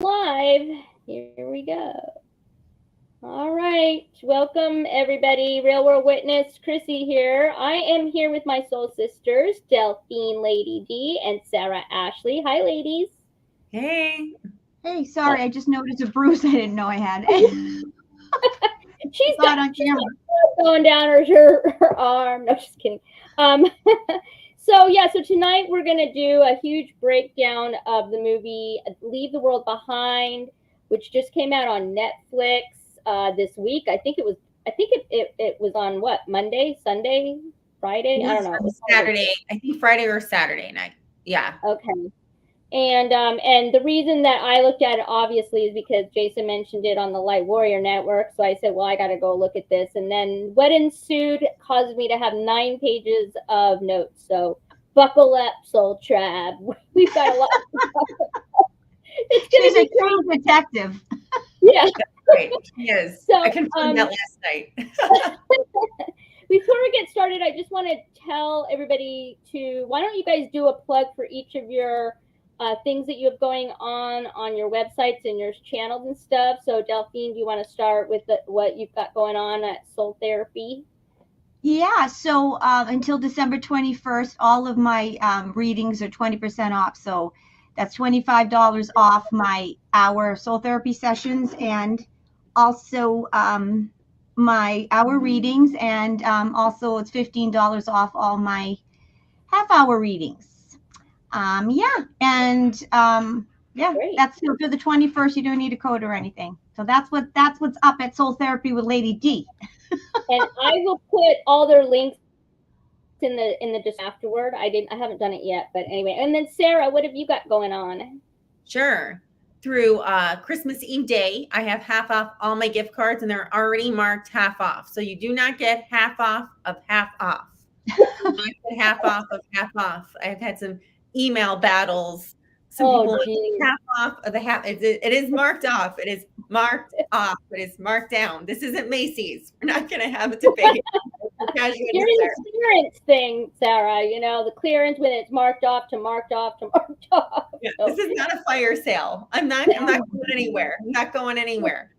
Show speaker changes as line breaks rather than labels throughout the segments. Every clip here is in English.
Live. Here we go. All right. Welcome, everybody. Real World Witness, Chrissy here. I am here with my soul sisters, Delphine Lady D and Sara Ashley. Hi, ladies.
Hey.
Hey, sorry, I just noticed a bruise I didn't know I had.
She's
Saw
got
it on camera.
going down her arm. No, just kidding. Um, so tonight we're gonna do a huge breakdown of the movie Leave the World Behind, which just came out on Netflix this week. I think it was on what, Monday, Sunday, Friday? I don't know. It was
Saturday. I think Friday or Saturday night. Yeah.
Okay. And the reason that I looked at it obviously is because Jason mentioned it on the Light Warrior Network. So I said, well, I got to go look at this. And then what ensued caused me to have 9 pages of notes. So buckle up, Soul Tribe. We've got a lot.
She's a true detective.
Yeah.
Right. She is.
So,
I confirmed that last night.
Before we get started, I just want to tell everybody why don't you guys do a plug for each of your things that you have going on your websites and your channels and stuff. So Delphine, do you want to start with what you've got going on at Soul Therapy?
Yeah, so until December 21st, all of my readings are 20% off. So that's $25 off my hour soul therapy sessions, and also my hour readings, and also it's $15 off all my half-hour readings.
Great.
That's through the 21st. You don't need a code or anything. So that's what's up at Soul Therapy with Lady D.
And I will put all their links in the just afterward. I haven't done it yet, but anyway. And then Sara, what have you got going on?
Sure. Through Christmas Eve day, I have half off all my gift cards, and they're already marked half off. So you do not get half off of half off. You not get half off of half off. I've had some email battles. Some people
geez.
half off of the half. It is marked off. It is marked off. It is marked down. This isn't Macy's. We're not going to have a debate.
You're in the clearance thing, Sara. You know, the clearance when it's marked off to marked off to marked off.
Yeah, this is not a fire sale. I'm not going anywhere. I'm not going anywhere.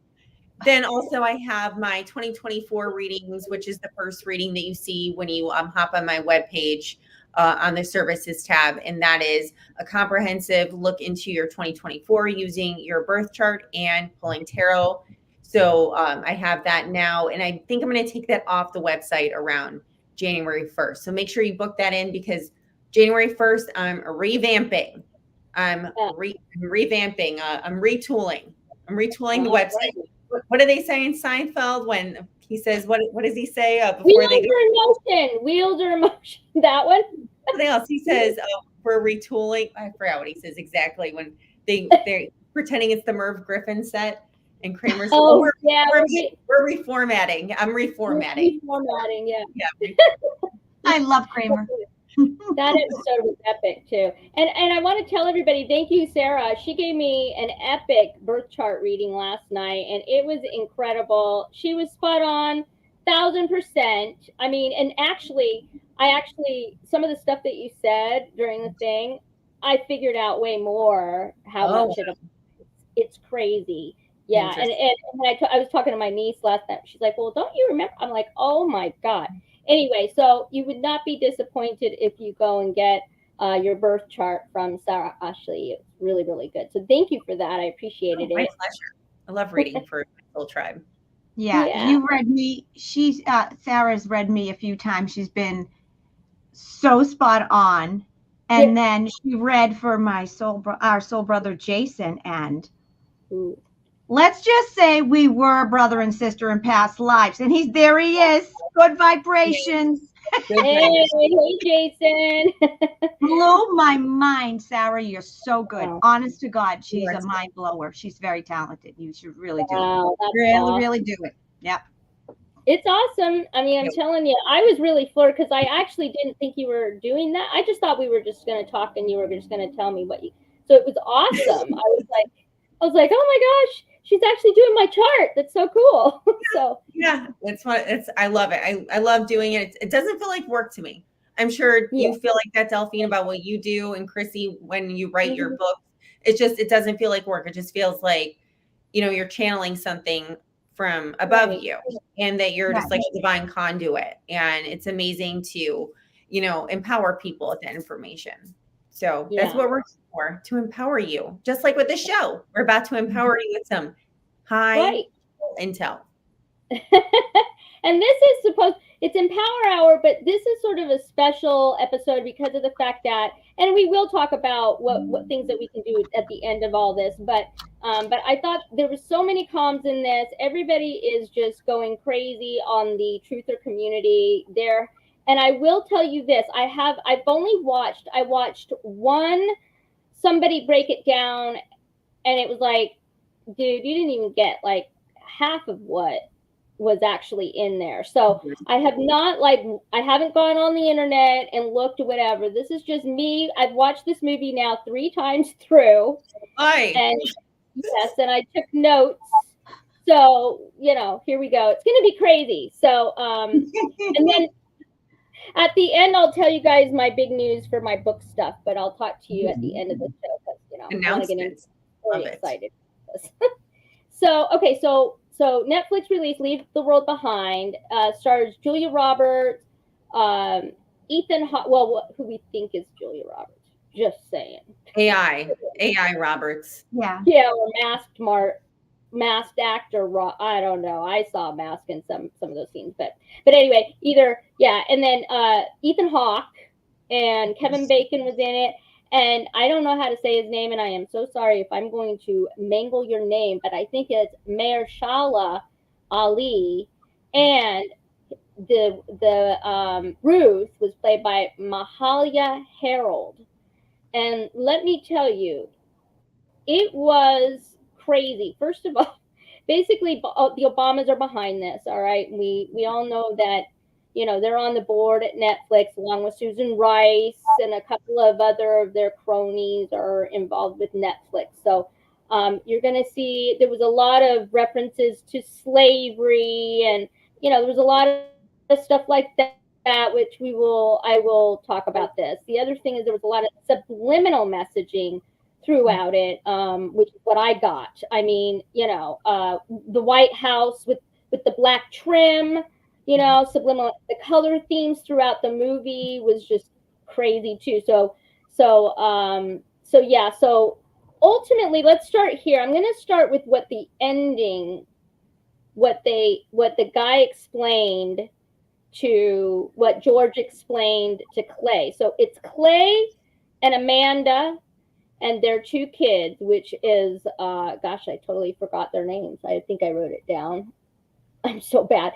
Then also I have my 2024 readings, which is the first reading that you see when you hop on my webpage on the services tab. And that is a comprehensive look into your 2024 using your birth chart and pulling tarot. So I have that now, and I think I'm going to take that off the website around January 1st. So make sure you book that in, because January 1st, I'm revamping. I'm revamping. I'm retooling. I'm retooling the website. Right. What do they say in Seinfeld when he says, what does he say before they go?
Wheels or emotion. That one.
Something else. He says, we're retooling. I forgot what he says exactly when they're pretending it's the Merv Griffin set. And Kramer's, we're reformatting. I'm reformatting.
Reformatting, yeah.
I love Kramer.
That episode was epic too. And I want to tell everybody, thank you, Sara. She gave me an epic birth chart reading last night, and it was incredible. She was spot on, 1,000%. I mean, and actually, some of the stuff that you said during the thing, I figured out way more how much it's crazy. Yeah, and I was talking to my niece last night. She's like, well, don't you remember? I'm like, oh, my God. Anyway, so you would not be disappointed if you go and get your birth chart from Sara Ashley. It's really, really good. So thank you for that. I appreciated it.
My pleasure. I love reading for Soul Tribe.
Yeah, you read me. Sarah's read me a few times. She's been so spot on. And then she read for our soul brother Jason, and let's just say we were brother and sister in past lives, and he is. Good vibrations.
Hey, Jason.
Blew my mind, Sara. You're so good. Wow. Honest to God, she's a mind blower. She's very talented. You should really do it. Really do it. Yep.
It's awesome. I mean, I'm telling you, I was really floored because I actually didn't think you were doing that. I just thought we were just going to talk and you were just going to tell me what you. So it was awesome. I was like, oh my gosh, she's actually doing my chart. That's so cool. So
yeah, I love it. I love doing it. It doesn't feel like work to me. I'm sure you feel like that, Delphine, about what you do, and Chrissy, when you write your book. it doesn't feel like work. It just feels like, you're channeling something from above you, and that you're just like a divine conduit. And it's amazing to, empower people with that information. So that's what we're here for, to empower you. Just like with the show, we're about to empower you with some high intel.
And this is it's Empower Hour, but this is sort of a special episode because of the fact that, and we will talk about what things that we can do at the end of all this, but I thought there were so many comms in this. Everybody is just going crazy on the truther community there. And I will tell you this, I watched somebody break it down, and it was like, dude, you didn't even get like half of what was actually in there. So I haven't gone on the internet and looked at whatever. This is just me. I've watched this movie now 3 times through. And yes, and I took notes. So, here we go. It's going to be crazy. So, and then at the end, I'll tell you guys my big news for my book stuff, but I'll talk to you at the end of the show because, I want to get really excited. So, okay, so Netflix released Leave the World Behind, stars Julia Roberts, Ethan Hawke, who we think is Julia Roberts, just saying.
AI Roberts.
Yeah.
Yeah, or masked actor, I don't know. I saw a mask in some of those scenes, but anyway, and then Ethan Hawke and Kevin Bacon was in it. And I don't know how to say his name, and I am so sorry if I'm going to mangle your name, but I think it's Mahershala Ali, and the Ruth was played by Mahalia Harold. And let me tell you, it was crazy. First of all, basically, the Obamas are behind this, all right? We all know that, they're on the board at Netflix along with Susan Rice, and a couple of other of their cronies are involved with Netflix. So you're going to see there was a lot of references to slavery, and there was a lot of stuff like that, which I will talk about this. The other thing is there was a lot of subliminal messaging throughout it, which is what I got. I mean, the White House with the black trim, subliminal, the color themes throughout the movie was just crazy too. So ultimately, let's start here. I'm going to start with what the guy explained to what George explained to Clay. So it's Clay and Amanda and their 2 kids, which is, gosh, I totally forgot their names. I think I wrote it down. I'm so bad.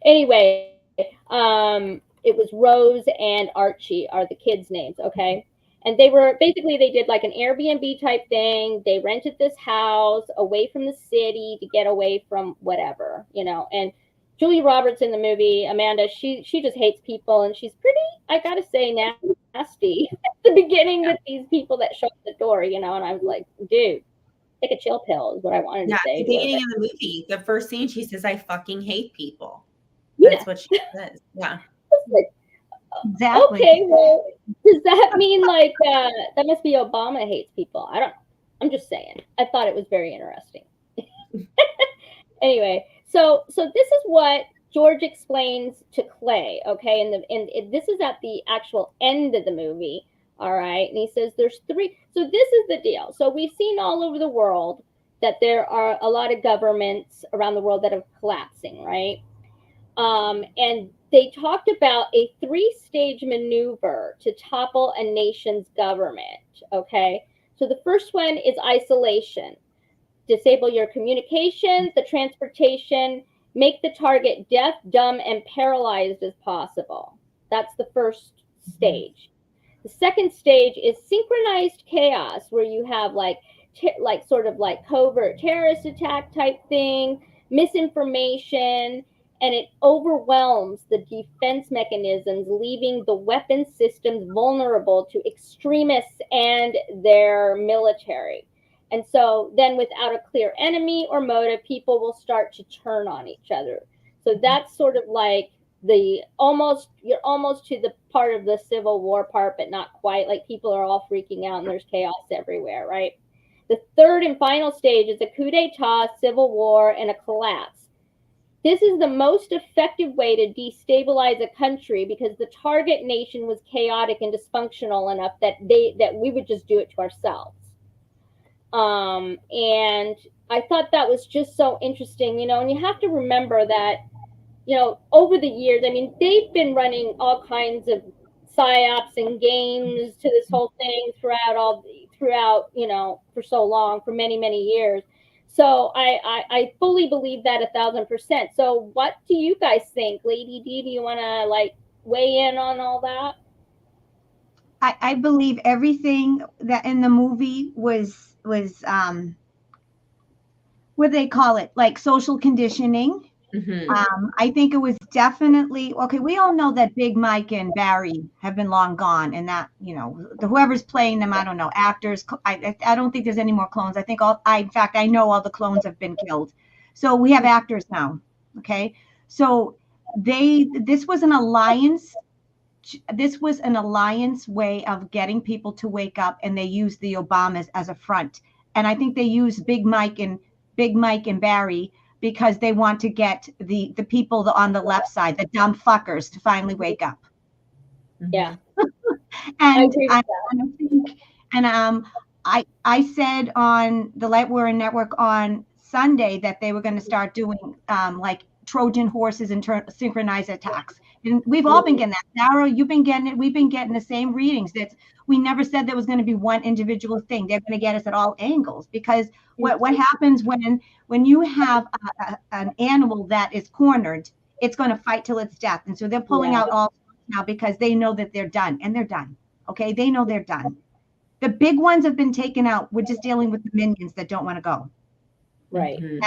Anyway, it was Rose and Archie are the kids' names, okay? And they did like an Airbnb type thing. They rented this house away from the city to get away from whatever, and Julia Roberts in the movie, Amanda, she just hates people, and she's pretty, I gotta say, nasty at the beginning with these people that show up at the door, and I was like, dude, take a chill pill is what I wanted to say.
At the beginning of the movie, the first scene, she says, I fucking hate people.
Yeah.
That's what she says. Yeah.
Exactly.
Okay, well, does that mean like that must be Obama hates people? I don't know. I'm just saying. I thought it was very interesting. Anyway, so this is what George explains to Clay, okay? And this is at the actual end of the movie, all right? And he says there's 3. So this is the deal. So we've seen all over the world that there are a lot of governments around the world that are collapsing, right? And they talked about a 3-stage maneuver to topple a nation's government, okay? So the first one is isolation. Disable your communications, the transportation, make the target deaf, dumb, and paralyzed as possible. That's the first stage. The second stage is synchronized chaos, where you have sort of like covert terrorist attack type thing, misinformation, and it overwhelms the defense mechanisms, leaving the weapon systems vulnerable to extremists and their military. And so then without a clear enemy or motive, people will start to turn on each other. So that's sort of like you're almost to the part of the Civil War part, but not quite. Like people are all freaking out and there's chaos everywhere, right? The third and final stage is a coup d'etat, civil war, and a collapse. This is the most effective way to destabilize a country because the target nation was chaotic and dysfunctional enough that we would just do it to ourselves. And I thought that was just so interesting, and you have to remember that, over the years, I mean, they've been running all kinds of psyops and games to this whole thing throughout, for so long, for many, many years. So I fully believe that 1,000%. So what do you guys think? Lady D, do you want to like weigh in on all that?
I believe everything that in the movie was what do they call it? Like social conditioning. I think it was definitely okay. We all know that Big Mike and Barry have been long gone, and that whoever's playing them, I don't know, actors. I don't think there's any more clones. I think in fact, I know all the clones have been killed. So we have actors now. Okay, so this was an alliance. This was an alliance way of getting people to wake up, and they used the Obamas as a front. And I think they used Big Mike and Barry because they want to get the people on the left side, the dumb fuckers, to finally wake up.
Yeah.
And I said on the Lightwearer Network on Sunday that they were going to start doing like Trojan horses and synchronized attacks. And we've all been getting that. Sara, you've been getting it. We've been getting the same readings. That we never said there was going to be one individual thing. They're going to get us at all angles because what happens when you have an animal that is cornered, it's going to fight till its death. And so they're pulling out all now because they know that they're done, and they're done. Okay, they know they're done. The big ones have been taken out. We're just dealing with the minions that don't want to go.
Right.
And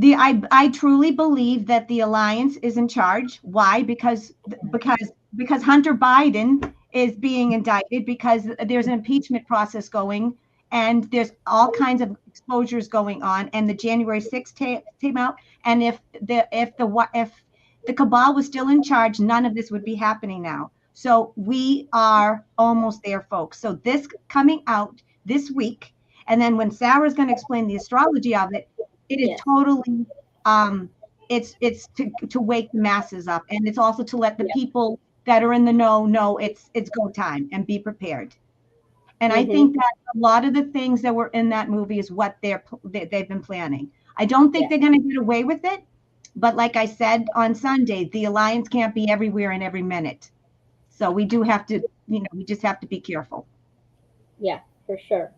I truly believe that the alliance is in charge. Why? Because Hunter Biden is being indicted because there's an impeachment process going, and there's all kinds of exposures going on. And the January 6th came out, and if the cabal was still in charge, none of this would be happening now. So we are almost there, folks. So this coming out this week, and then when Sara's going to explain the astrology of it, it is totally, it's to wake the masses up, and it's also to let the people that are in the know it's go time and be prepared. And I think that a lot of the things that were in that movie is what they've been planning. I don't think they're going to get away with it, but like I said on Sunday, the alliance can't be everywhere and every minute. So we do have to, we just have to be careful.
Yeah, for sure.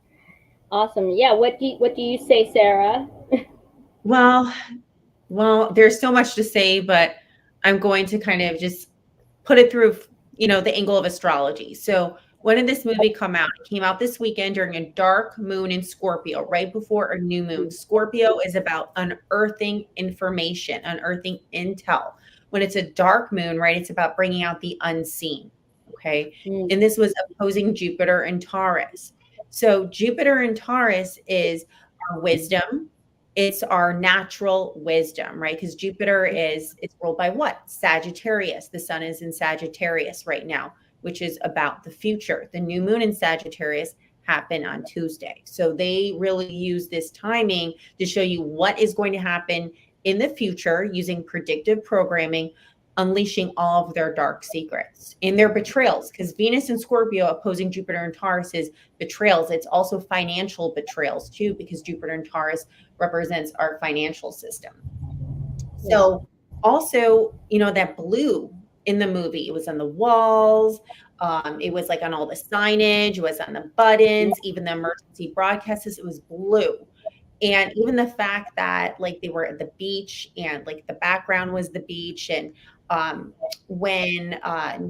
Awesome. Yeah. What do you say, Sara?
Well, there's so much to say, but I'm going to kind of just put it through, the angle of astrology. So when did this movie come out? It came out this weekend during a dark moon in Scorpio, right before a new moon. Scorpio is about unearthing information, unearthing intel. When it's a dark moon, right, it's about bringing out the unseen, okay? And this was opposing Jupiter and Taurus. So Jupiter and Taurus is our wisdom. It's our natural wisdom, right? Because Jupiter it's ruled by what? Sagittarius. The sun is in Sagittarius right now, which is about the future. The new moon in Sagittarius happened on Tuesday. So they really use this timing to show you what is going to happen in the future using predictive programming, unleashing all of their dark secrets and their betrayals, because Venus and Scorpio opposing Jupiter and Taurus is betrayals. It's also financial betrayals too, because Jupiter and Taurus represents our financial system. So also, that blue in the movie, it was on the walls. It was like on all the signage, it was on the buttons, even the emergency broadcasts, it was blue. And even the fact that like they were at the beach and like the background was the beach, and when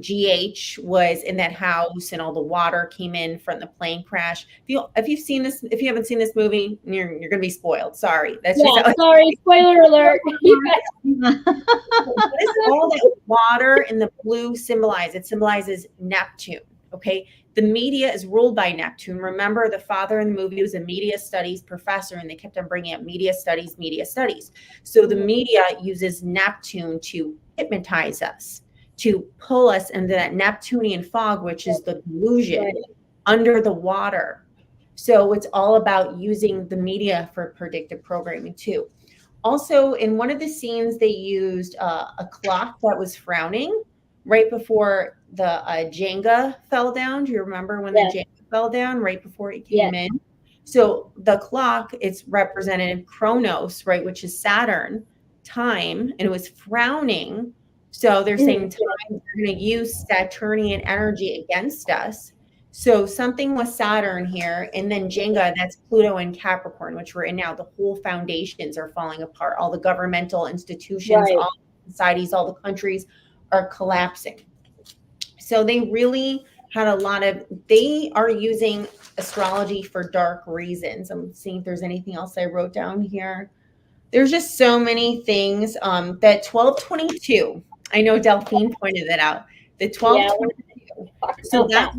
GH was in that house and all the water came in from the plane crash. If you've seen this, if you haven't seen this movie, you're gonna be spoiled. Sorry. That's just
sorry, spoiler alert.
What does all that water and the blue symbolize? It symbolizes Neptune. Okay. The media is ruled by Neptune. Remember, the father in the movie was a media studies professor, and they kept on bringing up media studies, media studies. So the media uses Neptune to hypnotize us, to pull us into that Neptunian fog, which is the delusion under the water. So it's all about using the media for predictive programming too. Also, in one of the scenes, they used a clock that was frowning right before the Jenga fell down. Do you remember when the Jenga fell down right before it came in? So the clock, it's represented Chronos, right, which is Saturn, time, and it was frowning. So they're saying time, they're going to use Saturnian energy against us. So something with Saturn here, and then Jenga, that's Pluto and Capricorn, which we're in now. The whole foundations are falling apart. All the governmental institutions, all the societies, all the countries are collapsing. So they really had a lot of, they are using astrology for dark reasons. I'm seeing if there's anything else I wrote down here. There's just so many things. That 1222, I know Delphine pointed that out. The 1222. So that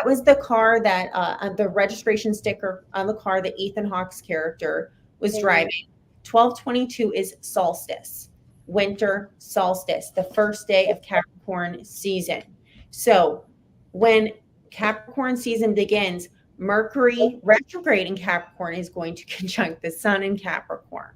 was the car that the registration sticker on the car that Ethan Hawke's character was driving. 1222 is solstice, winter solstice, the first day of Capricorn season. So when Capricorn season begins, Mercury retrograde in Capricorn is going to conjunct the sun in Capricorn.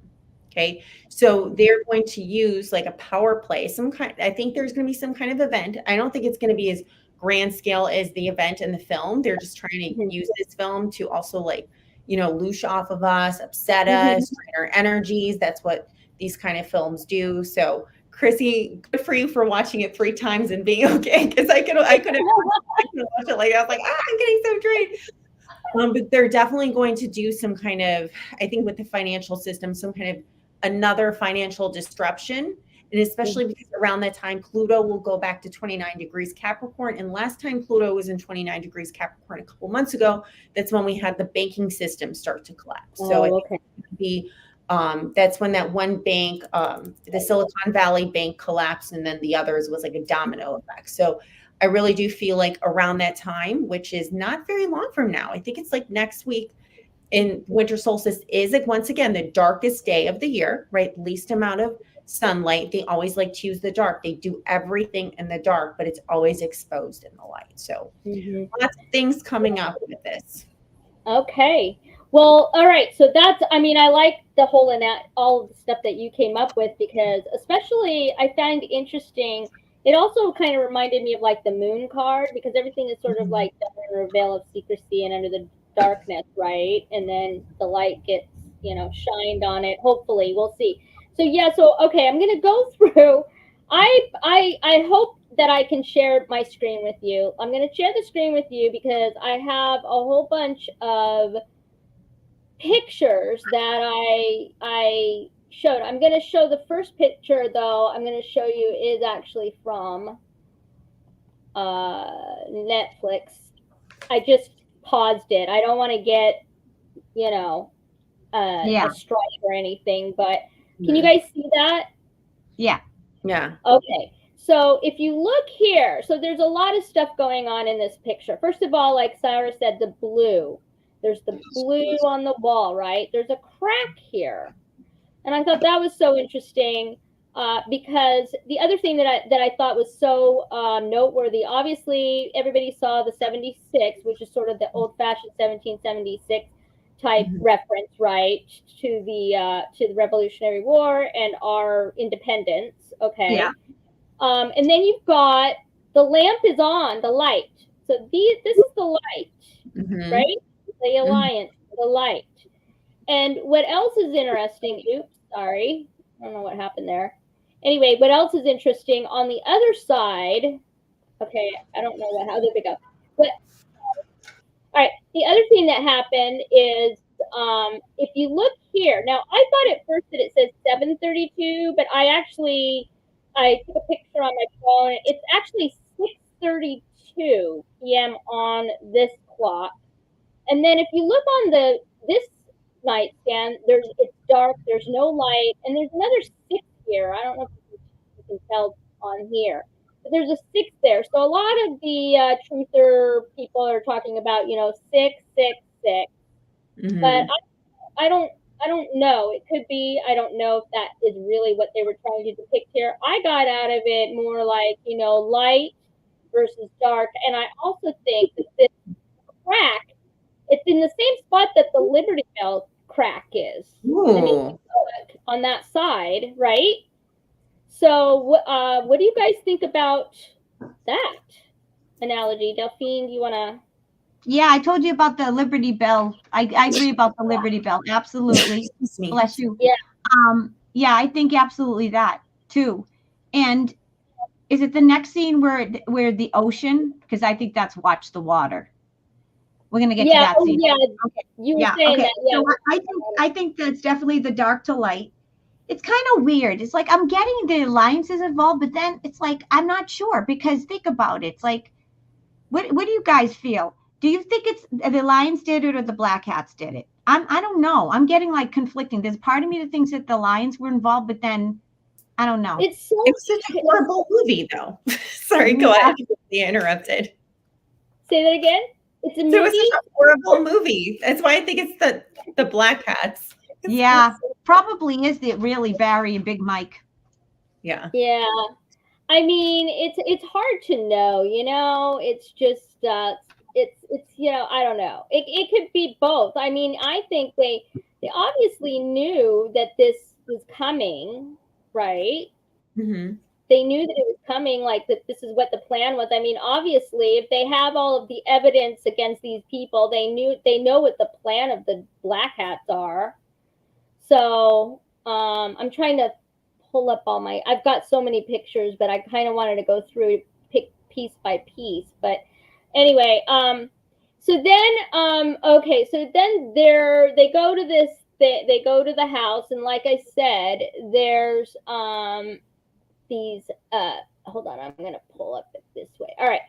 Okay, so they're going to use like a power play, some kind. I think there's going to be some kind of event. I don't think it's going to be as grand scale as the event in the film. They're just trying to use this film to also like, you know, loosh off of us, upset us, drain our energies. That's what these kind of films do. So Chrissy, good for you for watching it 3 times and being okay, because I could have watched it like I was like, I'm getting so drained. But they're definitely going to do some kind of, I think with the financial system, some kind of another financial disruption. And especially because around that time, Pluto will go back to 29 degrees Capricorn. And last time Pluto was in 29 degrees Capricorn a couple months ago, that's when we had the banking system start to collapse. So it could be, that's when that one bank, the Silicon Valley Bank collapsed, and then the others was like a domino effect. So I really do feel like around that time, which is not very long from now, I think it's like next week, in winter solstice is like, once again, the darkest day of the year, right? Least amount of sunlight. They always like to use the dark. They do everything in the dark, but it's always exposed in the light. So lots of things coming up with this.
Okay. Well, all right. So that's, I mean, I like the whole and all of the stuff that you came up with, because especially I find interesting. It also kind of reminded me of like the moon card, because everything is sort of like done in a veil of secrecy and under the darkness, right? And then the light gets, you know, shined on it. Hopefully, we'll see. So yeah, so okay, I'm gonna go through. I hope that I can share my screen with you. I'm gonna share the screen with you because I have a whole bunch of pictures that I showed. I'm gonna show the first picture though. I'm gonna show you is actually from Netflix. I just paused it. I don't want to get, you know, a strike or anything, but can you guys see that?
Yeah.
Okay. So if you look here, so there's a lot of stuff going on in this picture. First of all, like Sara said, the blue. There's the blue on the wall, right? There's a crack here. And I thought that was so interesting because the other thing that I thought was so noteworthy, obviously everybody saw the 76, which is sort of the old-fashioned 1776 type reference, right, to the Revolutionary War and our independence. Okay. Yeah. And then you've got the lamp is on, the light. So this is the light, right? The alliance, the light. And what else is interesting? Oops, sorry. I don't know what happened there. Anyway, what else is interesting on the other side? Okay, I don't know how there we go. But all right, the other thing that happened is if you look here, now I thought at first that it says 7:32, but I took a picture on my phone. It's actually 6:32 p.m. on this clock. And then if you look on this nightstand, it's dark, there's no light, and there's another 6 here. I don't know if you can tell on here. there's a 6 there. So a lot of the truther people are talking about, 666.
Mhm.
But I don't know. It could be. I don't know if that is really what they were trying to depict here. I got out of it more like, light versus dark. And I also think that this crack, it's in the same spot that the Liberty Bell crack is. I mean,
Ooh.
on that side, right? So, what do you guys think about that analogy? Delphine, do you want to?
Yeah, I told you about the Liberty Bell. I agree about the Liberty Bell. Absolutely.
Excuse me.
Bless you.
Yeah.
Yeah, I think absolutely that too. And is it the next scene where the ocean? Because I think that's Watch the Water. We're gonna get to that scene.
Yeah.
Okay.
You were
Yeah.
saying
Okay.
that. Yeah.
So I think that's definitely the dark to light. It's kind of weird. It's like I'm getting the alliances involved, but then it's like I'm not sure because think about it. It's like, what do you guys feel? Do you think it's the Lions did it or the Black Hats did it? I don't know. I'm getting like conflicting. There's part of me that thinks that the Lions were involved, but then I don't know.
It's
such a horrible movie, though. Sorry, go ahead. You interrupted.
Say that again. It's a movie.
So it's such a horrible movie. That's why I think it's the Black Hats.
Yeah, probably is it really Barry and Big Mike.
Yeah.
Yeah. I mean, it's hard to know, It's just it's I don't know. It could be both. I mean, I think they obviously knew that this was coming, right?
Mm-hmm.
They knew that it was coming, like that this is what the plan was. I mean, obviously, if they have all of the evidence against these people, they know what the plan of the Black Hats are. So I'm trying to pull up I've got so many pictures, but I kind of wanted to go through piece by piece. But anyway, so then okay, so then they go to this, they go to the house, and like I said, there's these hold on, I'm gonna pull up it this way. All right.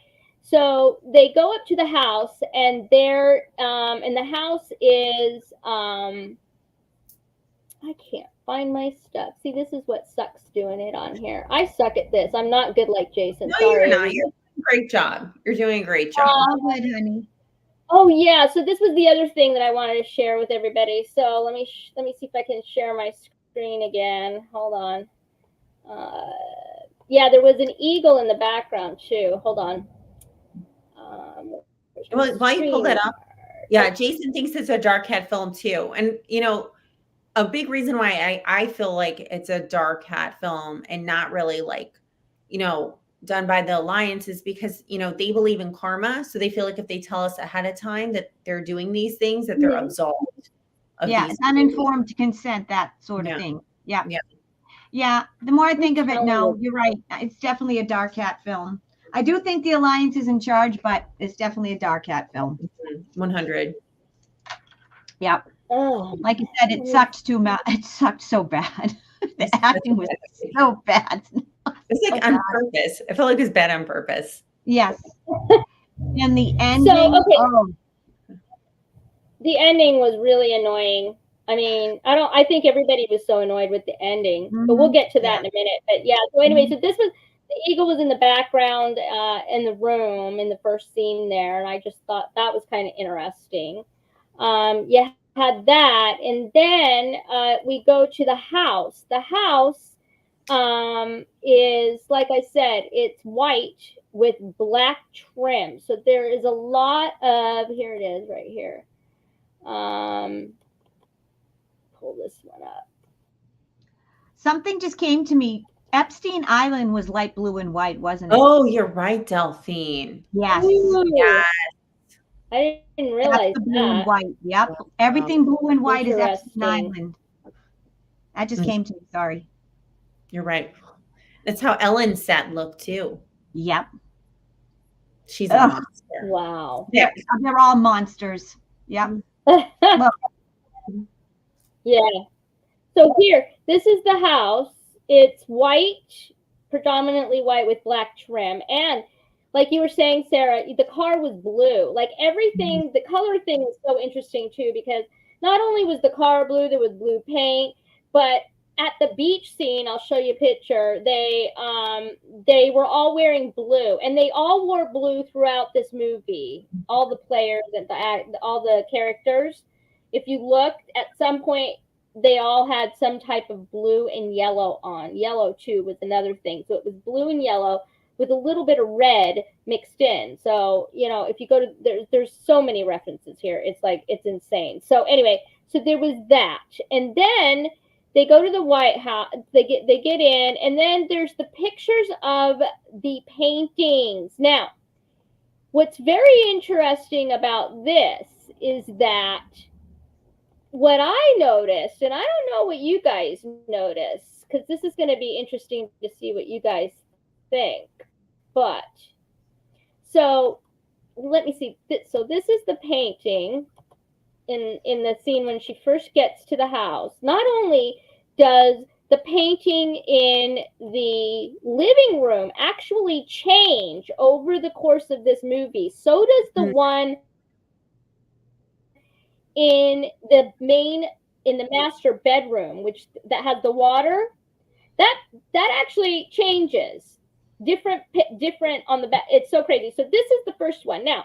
So they go up to the house, and they're and the house is I can't find my stuff. See, this is what sucks doing it on here. I suck at this. I'm not good like Jason.
No,
Sorry.
you're not. You're doing a great job. You're doing a great job.
Oh, good, honey.
Oh yeah. So this was the other thing that I wanted to share with everybody. So let me see if I can share my screen again. Hold on. Yeah, there was an eagle in the background too. Hold on.
Well, while you pull that up, yeah, Jason thinks it's a dark hat film too, and a big reason why I feel like it's a dark hat film and not really like, done by the Alliance is because, they believe in karma. So they feel like if they tell us ahead of time that they're doing these things, that they're absolved.
Yeah, it's uninformed consent, that sort of thing. Yeah. Yeah. Yeah. The more I think of it, no, you're right. It's definitely a dark hat film. I do think the Alliance is in charge, but it's definitely a dark hat film.
100.
Yep.
Oh,
like you said, it sucked too much. It sucked so bad. The acting was so bad.
It's like on purpose. I feel like it's bad on purpose.
Yes. And the ending.
So, okay. The ending was really annoying. I mean, I think everybody was so annoyed with the ending, but we'll get to that in a minute. But yeah, so anyway, so this was, the eagle was in the background in the room in the first scene there. And I just thought that was kind of interesting. Yeah. Had that, and then we go to the house. The house is, like I said, it's white with black trim. So there is a lot of, here it is right here. Pull this one up.
Something just came to me. Epstein Island was light blue and white, wasn't it?
Oh, you're right, Delphine.
Yes.
Yes.
I didn't realize
blue
that.
And white. Yep. Everything blue and white is Epstein
Interesting.
Island. That just came to me. Sorry.
You're right. That's how Ellen's set looked too.
Yep.
She's a monster.
Wow.
They're all monsters. Yep.
Yeah. So here, this is the house. It's white, predominantly white with black trim. And like you were saying, Sarah, the car was blue. Like everything, the color thing was so interesting too, because not only was the car blue, there was blue paint, but at the beach scene, I'll show you a picture. They were all wearing blue, and they all wore blue throughout this movie. All the players and all the characters. If you looked, at some point they all had some type of blue and yellow on. Yellow too was another thing. So it was blue and yellow with a little bit of red mixed in. So, you know, if you go to there's so many references here. It's like, it's insane. So anyway, so there was that. And then they go to the White House, they get in, and then there's the pictures of the paintings. Now, what's very interesting about this is that what I noticed, and I don't know what you guys noticed, because this is going to be interesting to see what you guys think. But, so, let me see. So this is the painting in the scene when she first gets to the house. Not only does the painting in the living room actually change over the course of this movie, so does the one in the master bedroom, that has the water. That actually changes different on the back. It's so crazy. So this is the first one. Now,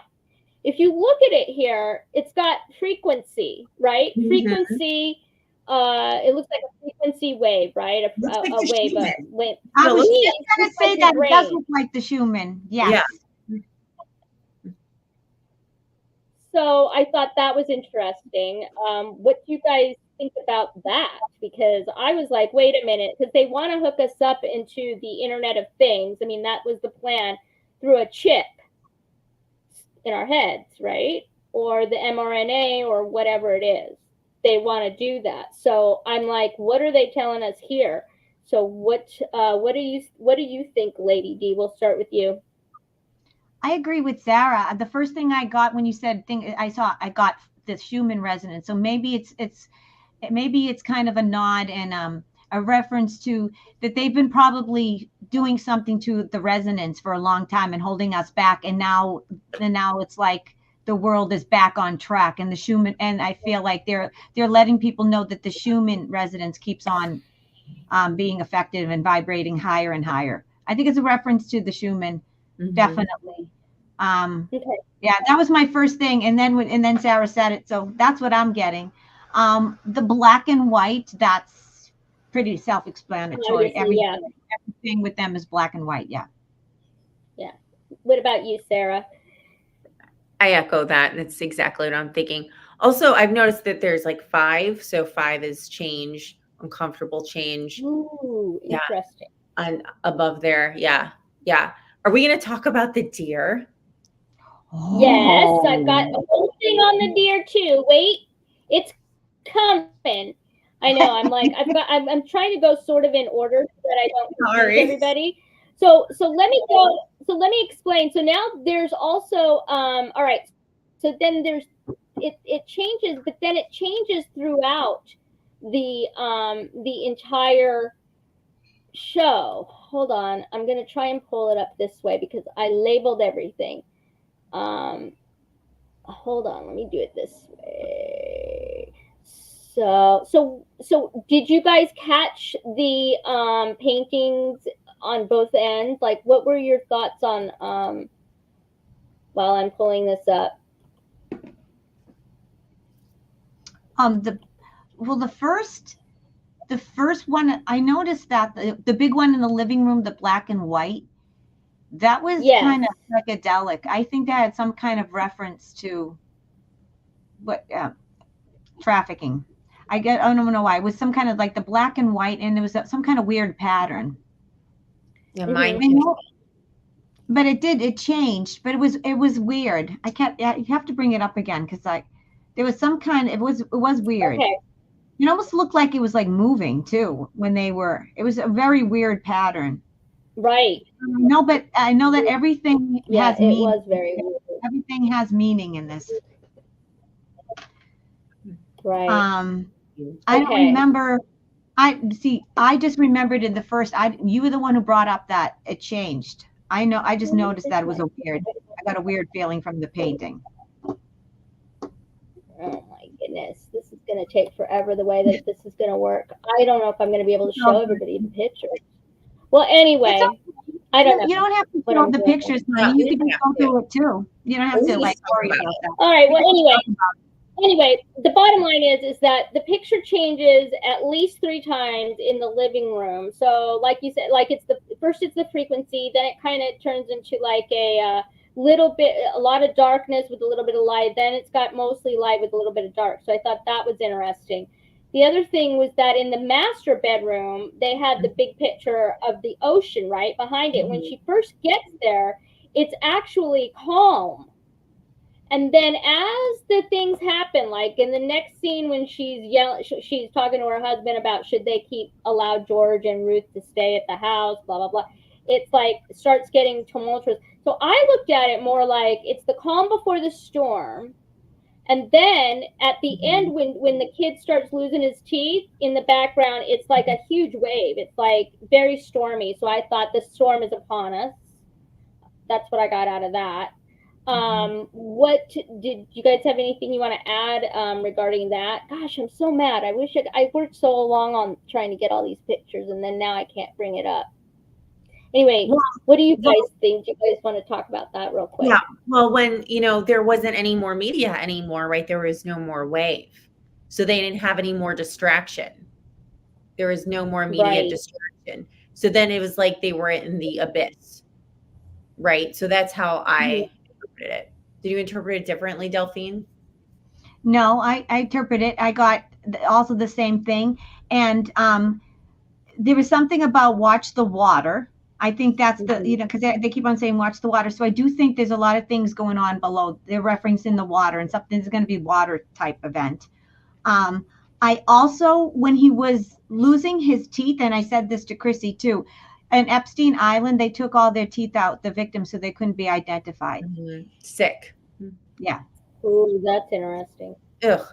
if you look at it here, it's got frequency, right? Mm-hmm. Frequency. It looks like a frequency wave, right? A wave.
I was just going to say that it does look like the Schumann. Yes. Yeah.
So I thought that was interesting. What do you guys think about that? Because I was like, wait a minute, because they want to hook us up into the Internet of Things. I mean, that was the plan, through a chip in our heads, right? Or the mRNA or whatever it is. They want to do that. So I'm like, what are they telling us here? So what do you think, Lady D? We'll start with you.
I agree with Sara. The first thing I got when you said I got the Schumann resonance. So maybe it's kind of a nod and a reference to that they've been probably doing something to the resonance for a long time and holding us back. And now it's like the world is back on track, and the Schumann, and I feel like they're letting people know that the Schumann resonance keeps on being effective and vibrating higher and higher. I think it's a reference to the Schumann. Mm-hmm. Definitely. Okay. Yeah, that was my first thing. And then Sara said it. So that's what I'm getting. The black and white, that's pretty self-explanatory. Everything with them is black and white. Yeah.
Yeah. What about you, Sara?
I echo that. That's exactly what I'm thinking. Also, I've noticed that there's like 5. So 5 is change, uncomfortable change.
Ooh, interesting.
Yeah. And above there. Yeah. Yeah. Are we going to talk about the deer?
Yes, I've got a whole thing on the deer too. Wait, it's coming. I know. I'm like, I'm trying to go sort of in order so that I don't confuse everybody. So let me go. So let me explain. So now there's also all right. So then there's it changes, but then it changes throughout the entire show. Hold on, I'm gonna try and pull it up this way because I labeled everything. Hold on, let me do it this way. So did you guys catch the paintings on both ends? Like, what were your thoughts on while I'm pulling this up?
The first one, I noticed that the big one in the living room, the black and white, that was kind of psychedelic. I think that had some kind of reference to trafficking. I don't know why. It was some kind of like the black and white, and there was some kind of weird pattern.
Yeah, mine too.
But it changed, but it was weird. You have to bring it up again because there was some kind. It was weird. Okay. It almost looked like it was like moving too when they were. It was a very weird pattern.
Right.
No, but I know that everything has meaning.
It was very weird.
Everything has meaning in this.
Right.
I don't remember. I just remembered in the first. You were the one who brought up that it changed. I know. I just noticed that it was I got a weird feeling from the painting.
Oh my goodness, this is going to take forever the way that this is going to work. I don't know if I'm going to be able to show everybody the pictures. Well, anyway, I don't know.
You don't have to show the pictures, honey. You can just go through it too. You don't have to like worry about that.
All right. Well, anyway, the bottom line is that the picture changes at least 3 times in the living room. So, like you said, like it's the frequency, then it kind of turns into like a lot of darkness with a little bit of light. Then it's got mostly light with a little bit of dark. So I thought that was interesting. The other thing was that in the master bedroom, they had the big picture of the ocean right behind it. When she first gets there, it's actually calm. And then as the things happen, like in the next scene when she's she's talking to her husband about should they allow George and Ruth to stay at the house, blah, blah, blah. It's like starts getting tumultuous. So I looked at it more like it's the calm before the storm. And then at the end, when the kid starts losing his teeth in the background, it's like a huge wave. It's like very stormy. So I thought the storm is upon us. That's what I got out of that. What did you guys have anything you want to add regarding that? Gosh, I'm so mad. I wish I worked so long on trying to get all these pictures, and then now I can't bring it up. Anyway, what do you guys think? Do you guys want to talk about that real quick?
Yeah. Well, when, there wasn't any more media anymore, right? There was no more wave. So they didn't have any more distraction. There was no more media distraction. So then it was like they were in the abyss, right? So that's how I interpreted it. Did you interpret it differently, Delphine?
No, I interpret it. I got also the same thing. And there was something about watch the water. I think that's because they keep on saying watch the water. So I do think there's a lot of things going on below. They're referencing the water, and something's going to be water type event. I also, when he was losing his teeth, and I said this to Chrissy too, in Epstein Island, they took all their teeth out, the victims, so they couldn't be identified.
Sick.
Yeah.
Ooh, that's interesting.
Ugh.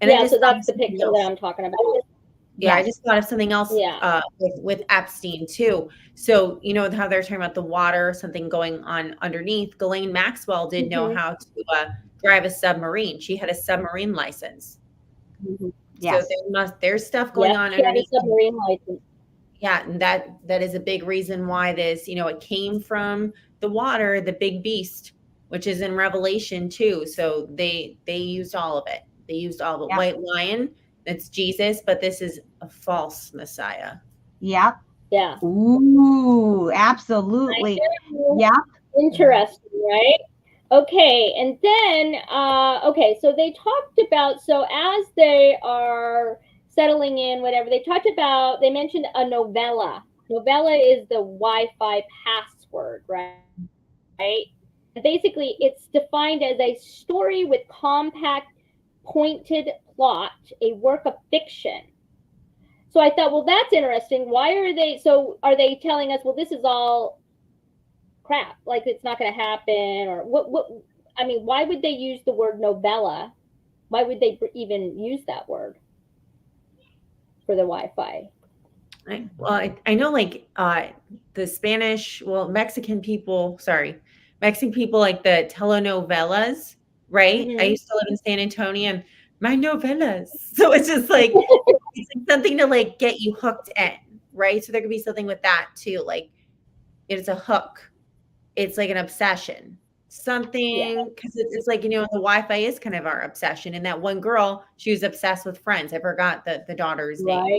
And
so that's the picture that I'm talking about.
Yeah, I just thought of something else with Epstein too. So, how they're talking about the water, something going on underneath. Ghislaine Maxwell did know how to drive a submarine. She had a submarine license.
Yes.
So there's stuff going on underneath.
Had a submarine license.
Yeah, and that is a big reason why this, it came from the water, the big beast, which is in Revelation too. So they used all of it. They used all the white lion. It's Jesus, but this is a false Messiah.
Yep.
Yeah.
Ooh, absolutely. Yep.
Interesting, right? Okay, and then so they talked about, so as they are settling in, whatever, they mentioned a novella. Novella is the Wi-Fi password, right? Basically, it's defined as a story with compact, pointed plot, a work of fiction. So I thought, well, that's interesting. Why are they telling us, well, this is all crap, like it's not going to happen, or what? I mean, why would they use the word novella? Why would they even use that word for the Wi-Fi?
I know, like the Spanish, Mexican people like the telenovelas, right? I used to live in San Antonio, and my novellas. So it's just like it's something to like get you hooked in, right? So there could be something with that too, like it's a hook. It's like an obsession, something, because it's like, the Wi-Fi is kind of our obsession. And that one girl, she was obsessed with Friends. I forgot the daughter's name. But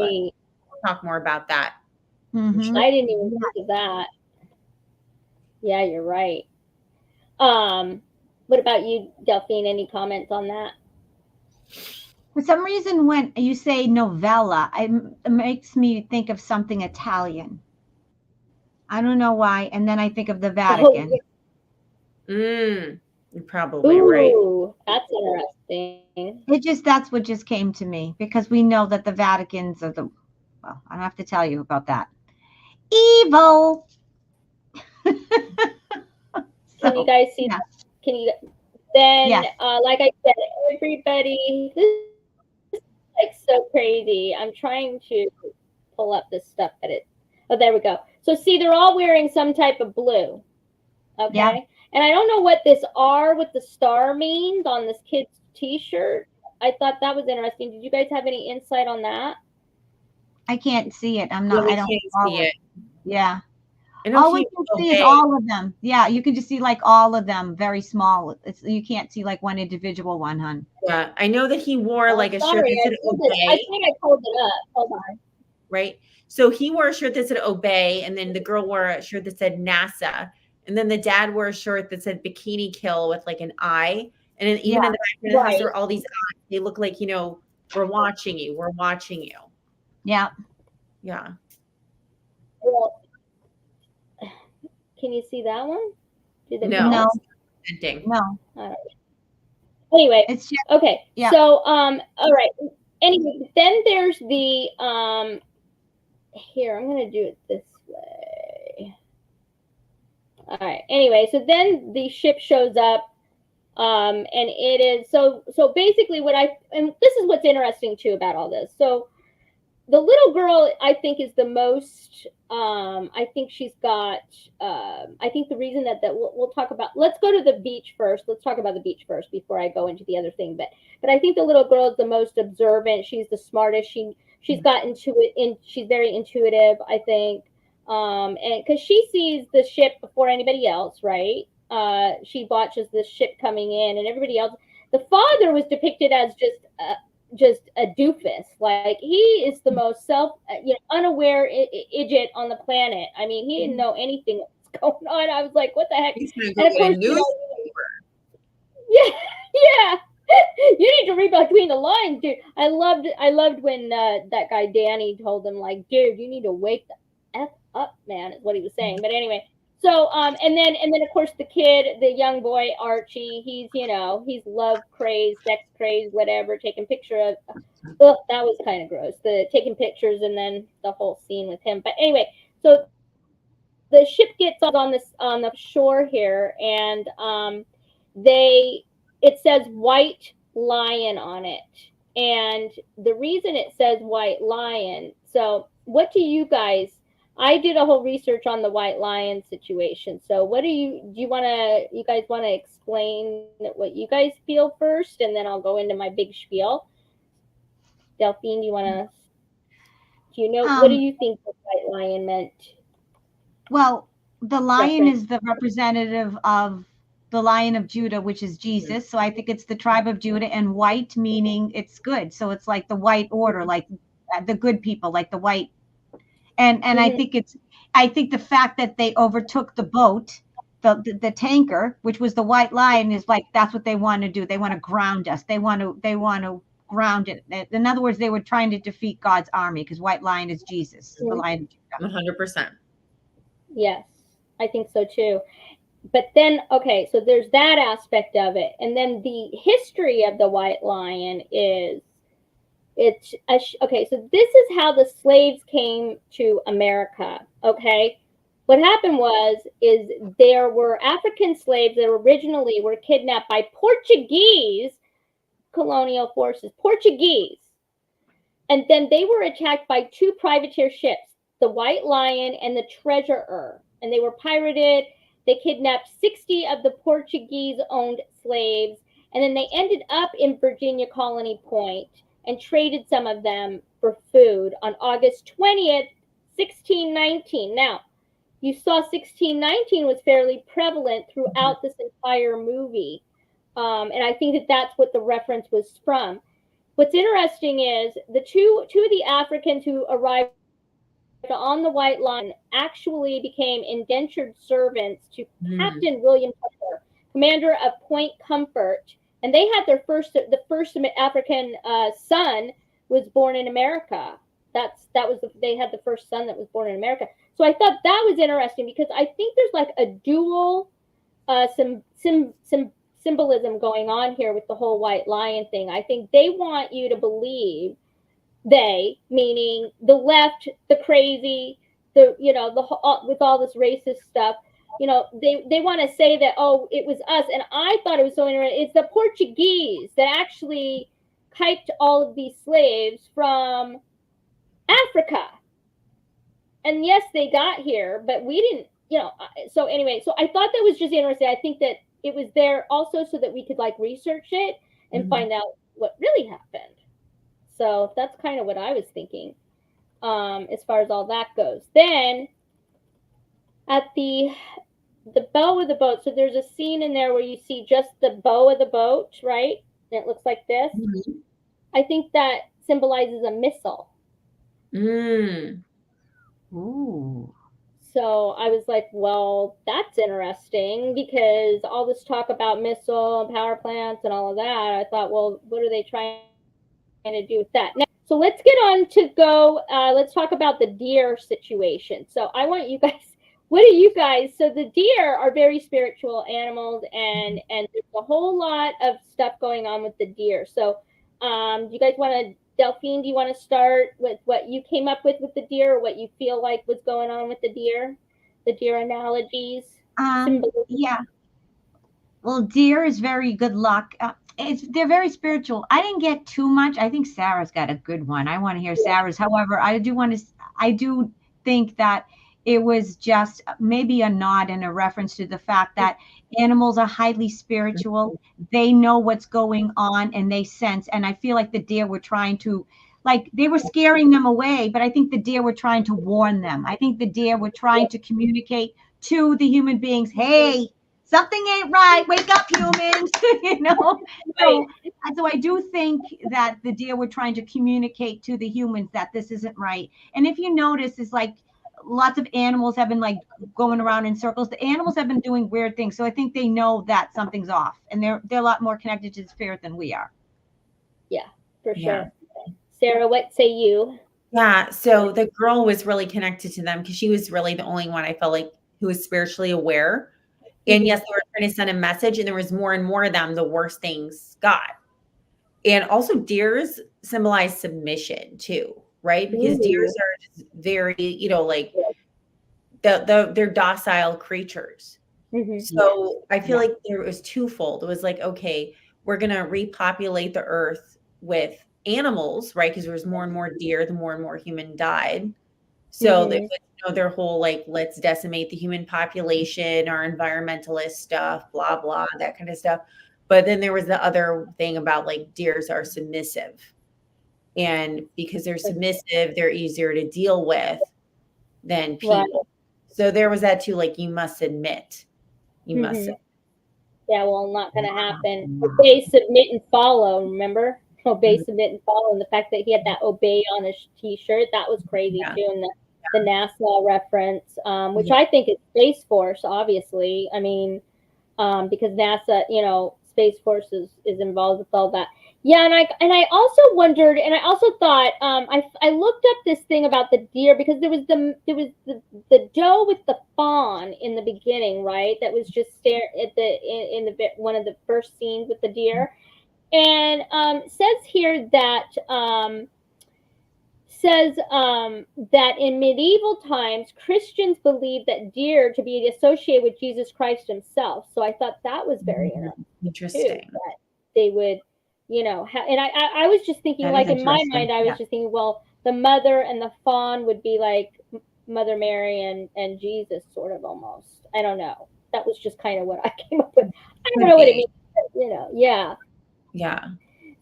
we'll talk more about that.
I didn't even think of that. Yeah, you're right. What about you, Delphine? Any comments on that?
For some reason, when you say novella, it makes me think of something Italian. I don't know why. And then I think of the Vatican.
You're probably right.
That's interesting.
That's what just came to me, because we know that the Vaticans are I don't have to tell you about that. Evil.
Can you guys see that? Can you then like I said, everybody, this is like so crazy. I'm trying to pull up this stuff there we go. So see, they're all wearing some type of blue. Okay. Yeah. And I don't know what this R with the star means on this kid's t-shirt. I thought that was interesting. Did you guys have any insight on that?
I can't see it. I'm
Yeah,
not.
we
I don't
can't
follow
see it.
Yeah.
I know
All we
he
can
was
see is
okay.
all of them. Yeah, you can just see like all of them, very small. You can't see like one individual one, hun.
Yeah, I know that he wore like a shirt
Sorry,
that said
I
obey,
think I pulled it up. Hold on.
right? So he wore a shirt that said obey, and then the girl wore a shirt that said NASA, and then the dad wore a shirt that said Bikini Kill with like an eye, and then even
Yeah.
in the back of the house
Right.
there were all these eyes. They look like, we're watching you. We're watching you.
Yeah.
Yeah.
Well, can you see that one?
No.
No.
It's ending.
No.
Anyway,
It's just,
okay.
yeah.
So all right. Anyway, then there's the here, I'm gonna do it this way. All right. Anyway, so then the ship shows up, and it is so basically and this is what's interesting too about all this. So the little girl, I think, is the most. I think she's got. I think the reason that we'll talk about. Let's go to the beach first. Let's talk about the beach first before I go into the other thing. But I think the little girl is the most observant. She's the smartest. She's got she's very intuitive, I think. And because she sees the ship before anybody else, right? She watches the ship coming in, and everybody else. The father was depicted as just a doofus. Like, he is the most unaware idiot on the planet. I mean, he didn't know anything that was going on. I was like, what the heck?
He's gonna
And
go
of
get
course,
a newspaper.
yeah. You need to read between the lines, dude. I loved when that guy Danny told him, like, dude, you need to wake the F up, man, is what he was saying. But anyway, so and then of course the kid, the young boy Archie, he's love crazed, sex crazed, whatever, taking picture of that was kind of gross. The taking pictures and then the whole scene with him. But anyway, so the ship gets on the shore here, and it says White Lion on it. And the reason it says White Lion, so what do you guys, I did a whole research on the White Lion situation. So what you guys want to explain what you guys feel first, and then I'll go into my big spiel. Delphine, do you know, what do you think the White Lion meant?
Well, the lion is the representative of the Lion of Judah, which is Jesus. So I think it's the tribe of Judah, and white meaning it's good. So it's like the white order, like the good people, like the white. And I think the fact that they overtook the boat, the tanker, which was the White Lion, is like, that's what they want to do. They want to ground us. They want to ground it. In other words, they were trying to defeat God's army, because White Lion is Jesus, the Lion of Judah.
100%.
Yes, I think so too. But then, okay, so there's that aspect of it. And then the history of the White Lion is, okay, so this is how the slaves came to America, okay? What happened is there were African slaves that originally were kidnapped by Portuguese colonial forces, Portuguese. And then they were attacked by two privateer ships, the White Lion and the Treasurer. And they were pirated. They kidnapped 60 of the Portuguese-owned slaves. And then they ended up in Virginia Colony Point and traded some of them for food on August 20th, 1619. Now, you saw 1619 was fairly prevalent throughout this entire movie. And I think that's what the reference was from. What's interesting is the two of the Africans who arrived on the White Lion actually became indentured servants to Captain William Tucker, commander of Point Comfort. And they had the first African son was born in America. They had the first son that was born in America. So I thought that was interesting, because I think there's like a dual symbolism going on here with the whole White Lion thing. I think they want you to believe, they meaning the left, the crazy, with all this racist stuff, they want to say that, oh, it was us. And I thought it was so interesting. It's the Portuguese that actually hyped all of these slaves from Africa. And yes, they got here, but we didn't, so anyway, so I thought that was just interesting. I think that it was there also so that we could like research it and find out what really happened. So that's kind of what I was thinking, as far as all that goes. Then at the bow of the boat, so there's a scene in there where you see just the bow of the boat, right? And it looks like this.
Mhm.
I think that symbolizes a missile.
Mm.
Ooh.
So I was like, well, that's interesting, because all this talk about missile and power plants and all of that, I thought, well, what are they trying to do with that? Now, so let's get on to let's talk about the deer situation. So I want you guys, what do you guys, so the deer are very spiritual animals, and there's a whole lot of stuff going on with the deer. So do you guys want to, Delphine, do you want to start with what you came up with the deer, or what you feel like was going on with the deer analogies?
Yeah. Well, deer is very good luck. They're very spiritual. I didn't get too much. I think Sarah's got a good one. I want to hear Sarah's. However, I do think that it was just maybe a nod and a reference to the fact that animals are highly spiritual. They know what's going on and they sense. And I feel like the deer were trying to, like, they were scaring them away, but I think the deer were trying to warn them. I think the deer were trying to communicate to the human beings, hey, something ain't right. Wake up, humans. You know. So I do think that the deer were trying to communicate to the humans that this isn't right. And if you notice, it's like lots of animals have been like going around in circles. The animals have been doing weird things. So I think they know that something's off, and they're a lot more connected to the spirit than we are.
Yeah, for sure.
Yeah.
Sarah, what say you?
Yeah. So the girl was really connected to them because she was really the only one I felt like who was spiritually aware. And yes, they were trying to send a message, and there was more and more of them, the worse things got. And also deers symbolize submission too, right? Because deers are just very, like they're docile creatures. So I feel like there was twofold. It was like, okay, we're going to repopulate the earth with animals, right? Because there was more and more deer, the more and more human died. So they put, their whole like, let's decimate the human population, our environmentalist stuff, blah, blah, that kind of stuff. But then there was the other thing about like deers are submissive. And because they're submissive, they're easier to deal with than people. Right. So there was that too, like you must submit. You must submit.
Yeah, well, not going to happen. Obey, submit, and follow, remember? Obey, submit, and follow. And the fact that he had that obey on his t-shirt, that was crazy too. And the NASA reference, which I think is Space Force, obviously. I mean, because NASA, Space Force is involved with all that. Yeah, and I also wondered, and I also thought, I looked up this thing about the deer, because there was the doe with the fawn in the beginning, right? That was just staring at in one of the first scenes with the deer, and says here that that in medieval times Christians believed that deer to be associated with Jesus Christ himself. So I thought that was very interesting. Too, that they would, and I was just thinking, like in my mind, I was just thinking, well, the mother and the fawn would be like Mother Mary and Jesus, sort of, almost. I don't know. That was just kind of what I came up with. I don't know what it means, but, yeah.
Yeah.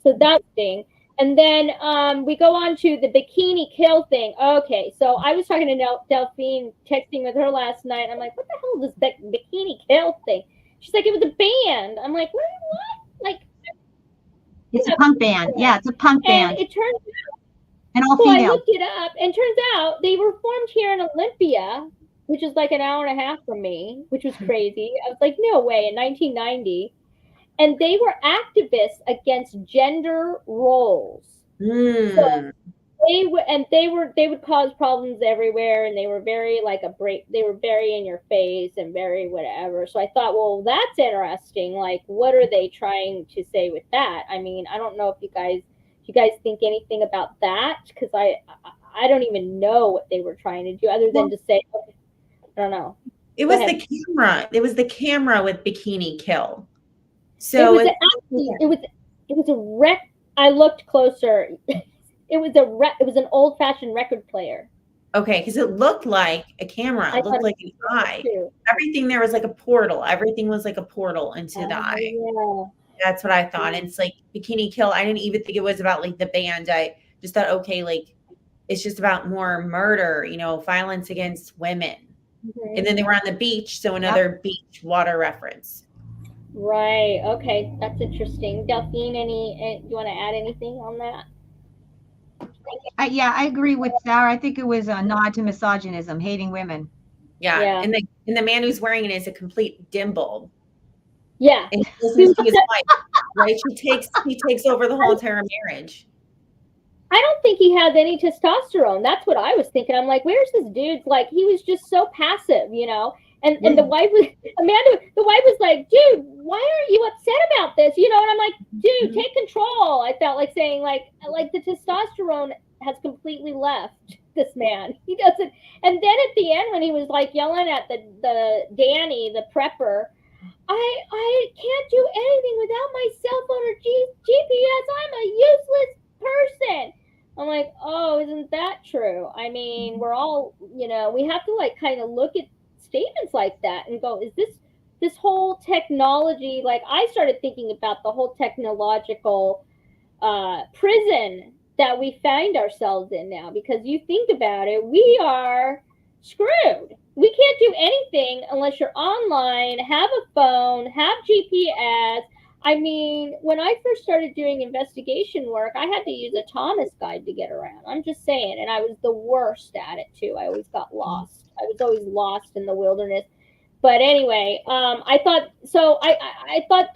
So that thing. And then we go on to the Bikini Kill thing. Okay, so I was talking to Delphine, texting with her last night. I'm like, what the hell is this Bikini Kill thing? She's like, it was a band. I'm like, what? Like,
it's a punk band. Yeah, it's a punk band.
It turns out,
and all female.
I looked it up, and turns out they were formed here in Olympia, which is like an hour and a half from me, which was crazy. I was like, no way, in 1990. And they were activists against gender roles. So they would cause problems everywhere, and they were very they were very in your face and very whatever. So I thought, well, that's interesting. Like, what are they trying to say with that? I mean, I don't know if you guys think anything about that, because I don't even know what they were trying to do other than to say, okay, I don't know.
It was the camera. It was the camera with Bikini Kill. So
it was a rec. I looked closer. It was an old-fashioned record player.
Okay, because it looked like a camera. It looked like an eye. Everything there was like a portal. Everything was like a portal into the eye.
Yeah.
That's what I thought. And it's like Bikini Kill. I didn't even think it was about like the band. I just thought, okay, like it's just about more murder, violence against women.
Mhm.
And then they were on the beach, so another beach water reference.
Right. Okay, that's interesting. Delphine, do you want to add anything on that?
I agree with Sarah. I think it was a nod to misogynism, hating women.
Yeah.
Yeah.
And the man who's wearing it is a complete dim bulb.
Yeah.
And he listens to his wife, right? He takes over the whole entire marriage.
I don't think he has any testosterone. That's what I was thinking. I'm like, where's this dude? Like, he was just so passive, And the wife was Amanda. The wife was like, dude, why aren't you upset about this? And I'm like, dude, take control. I felt like saying like the testosterone has completely left this man. He doesn't. And then at the end, when he was like yelling at the Danny, the prepper, I can't do anything without my cell phone or GPS. I'm a useless person. I'm like, oh, isn't that true? I mean, we're all, we have to like kind of look at statements like that and go, is this whole technology, like I started thinking about the whole technological prison that we find ourselves in now, because you think about it, we are screwed. We can't do anything unless you're online, have a phone, have GPS. I mean, when I first started doing investigation work, I had to use a Thomas guide to get around. I'm just saying. And I was the worst at it too. I always got lost. I was always lost in the wilderness. But anyway, I thought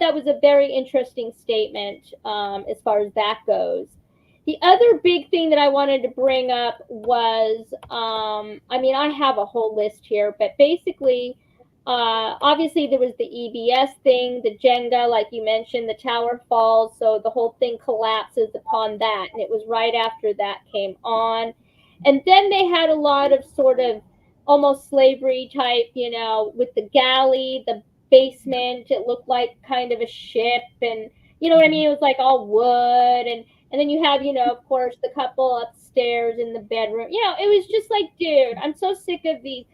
that was a very interesting statement as far as that goes. The other big thing that I wanted to bring up was, I have a whole list here, but basically, obviously there was the EBS thing, the Jenga, like you mentioned, the tower falls, so the whole thing collapses upon that, and it was right after that came on. And then they had a lot of sort of almost slavery type, with the galley, the basement, it looked like kind of a ship, and you know what I mean? It was like all wood, and then you have, of course, the couple upstairs in the bedroom. It was just like, dude, I'm so sick of these.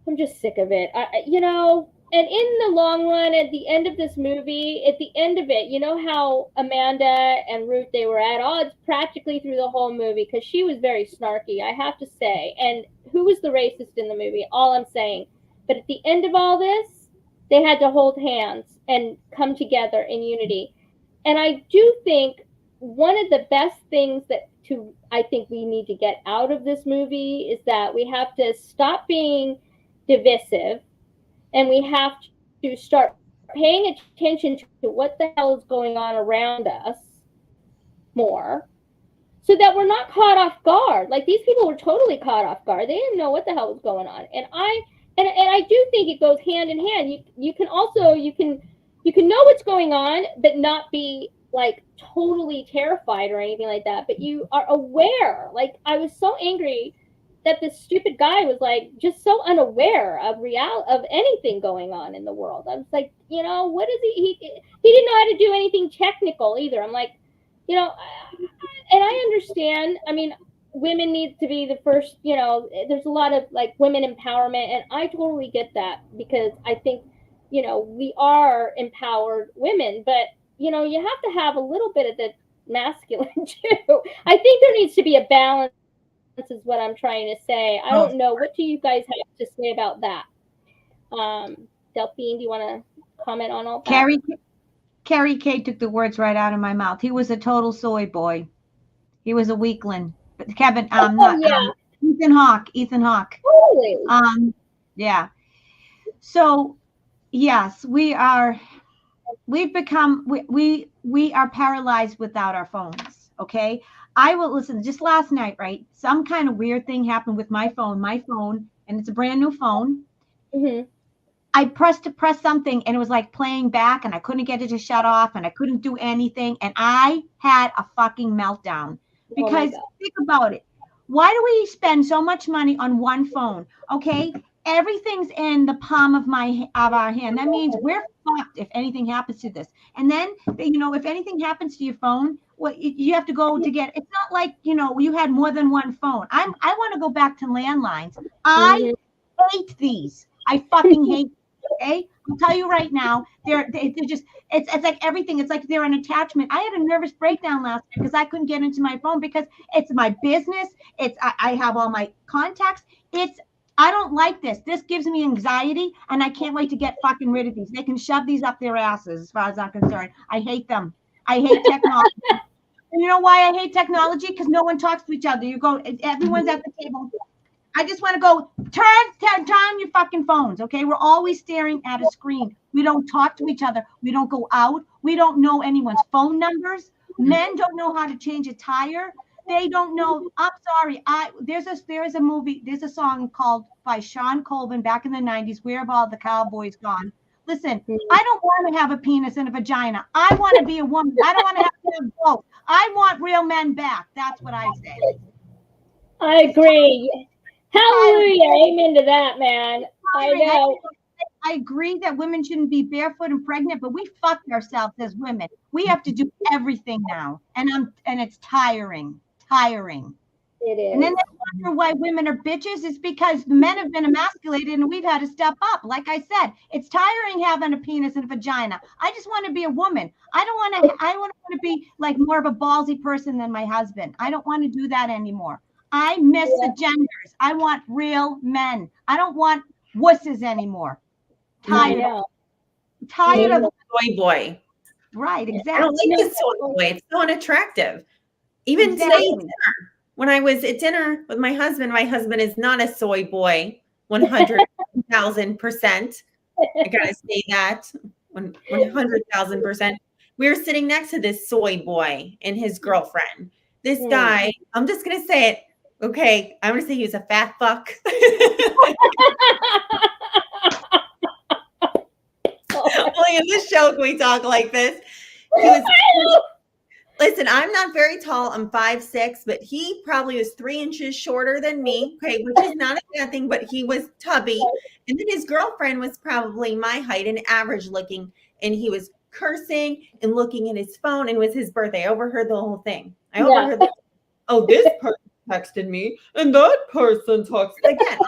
I'm just sick of it. And in the long run, at the end of this movie, at the end of it, you know how Amanda and Ruth, they were at odds practically through the whole movie because she was very snarky, I have to say. And who was the racist in the movie? All I'm saying. But at the end of all this, they had to hold hands and come together in unity. And I do think one of the best things I think we need to get out of this movie is that we have to stop being divisive, and we have to start paying attention to what the hell is going on around us more, so that we're not caught off guard. Like, these people were totally caught off guard. They didn't know what the hell was going on. And I do think it goes hand in hand. You can know what's going on, but not be like totally terrified or anything like that. But you are aware. Like, I was so angry that this stupid guy was like just so unaware of of anything going on in the world. I was like, what is he didn't know how to do anything technical either. I'm like, and I understand. I mean, women need to be the first, there's a lot of like women empowerment, and I totally get that, because I think, we are empowered women, but you have to have a little bit of the masculine too. I think there needs to be a balance, is what I'm trying to say. I don't know. What do you guys have to say about that? Delphine, do you want to comment on all that?
Carrie K took the words right out of my mouth. He was a total soy boy. He was a weakling. But Kevin, Ethan Hawke.
Totally.
Yeah. So yes, we are paralyzed without our phones. Okay. I will listen. Just last night, right? Some kind of weird thing happened with my phone, and it's a brand new phone.
Mm-hmm.
I pressed something, and it was like playing back, and I couldn't get it to shut off, and I couldn't do anything. And I had a fucking meltdown, because think about it. Why do we spend so much money on one phone? Okay. Everything's in the palm of our hand. That means we're fucked if anything happens to this. And then, if anything happens to your phone, you have to go to get. It's not like you had more than one phone. I want to go back to landlines. I hate these. I fucking hate. Okay, I'll tell you right now, they're just it's like everything. It's like they're an attachment. I had a nervous breakdown last night because I couldn't get into my phone because it's my business. I have all my contacts. I don't like this. This gives me anxiety, and I can't wait to get fucking rid of these. They can shove these up their asses, as far as I'm concerned. I hate them. I hate technology. And you know why I hate technology? Because no one talks to each other. Everyone's at the table. I just want to go, turn your fucking phones, okay? We're always staring at a screen. We don't talk to each other. We don't go out. We don't know anyone's phone numbers. Men don't know how to change a tire. They don't know. I'm sorry. There's a movie, there's a song called by Sean Colvin back in the 90s, Where Have All the Cowboys Gone? Listen, I don't want to have a penis and a vagina. I want to be a woman. I don't want to have both. I want real men back. That's what I say.
I agree. Hallelujah. Amen to that, man. I know.
I agree that women shouldn't be barefoot and pregnant, but we fucked ourselves as women. We have to do everything now. And it's tiring.
It is.
And then they wonder why women are bitches. It's because the men have been emasculated and we've had to step up. Like I said, it's tiring having a penis and a vagina. I just want to be a woman. I want to be like more of a ballsy person than my husband. I don't want to do that anymore. I miss the genders. I want real men. I don't want wusses anymore. Tired of
soy boy.
Right, exactly.
I don't like the soy boy. It's so unattractive. Even today, when I was at dinner with my husband is not a soy boy, 100,000%. I gotta say that 100,000%. We were sitting next to this soy boy and his girlfriend. This guy, I'm just gonna say it. Okay, I'm gonna say he was a fat fuck. Only in this show can we talk like this. Listen, I'm not very tall. I'm 5'6", but he probably was 3 inches shorter than me. Okay, which is not a bad thing, but he was tubby. And then his girlfriend was probably my height and average looking. And he was cursing and looking at his phone. And it was his birthday. I overheard the whole thing. I overheard that. Oh, this person texted me and that person texted again.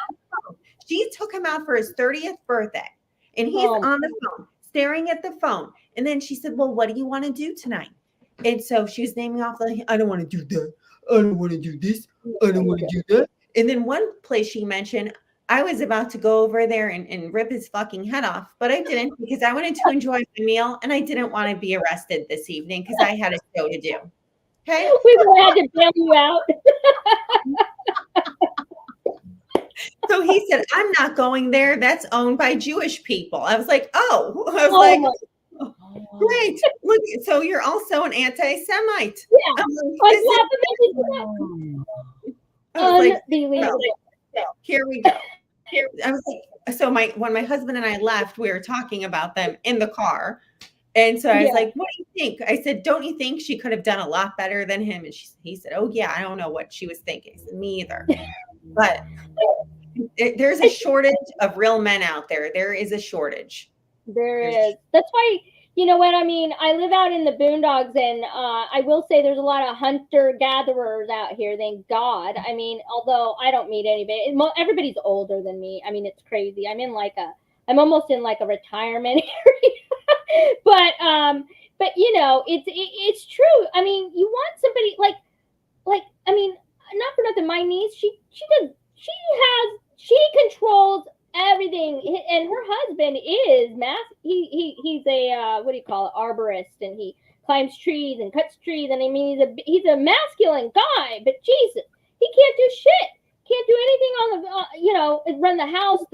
She took him out for his 30th birthday. And he's on the phone, staring at the phone. And then she said, well, what do you want to do tonight? And so she was naming off I don't want to do that. I don't want to do this. I don't want to do that. And then one place she mentioned, I was about to go over there and rip his fucking head off, but I didn't because I wanted to enjoy my meal and I didn't want to be arrested this evening because I had a show to do. Okay.
We had to bail you out.
So he said, I'm not going there. That's owned by Jewish people. I was like, great. Look, so you're also an anti-Semite.
Yeah. Unbelievable.
Here we go. I was like, so when my husband and I left, we were talking about them in the car. And so I was like, what do you think? I said, don't you think she could have done a lot better than him? And he said, oh yeah, I don't know what she was thinking. I said, me either. But there's a shortage of real men out there. There is a shortage.
There is. That's why, you know what I mean? I live out in the boondocks, and I will say there's a lot of hunter-gatherers out here, thank God. I mean, although I don't meet anybody. Everybody's older than me. I mean, it's crazy. I'm almost in like a retirement area. But you know, it's true. I mean, you want somebody like I mean, not for nothing, my niece, she controls everything, and her husband is he's a what do you call it, arborist, and he climbs trees and cuts trees, and I mean he's a masculine guy, but Jesus, he can't do shit, can't do anything on the run the house.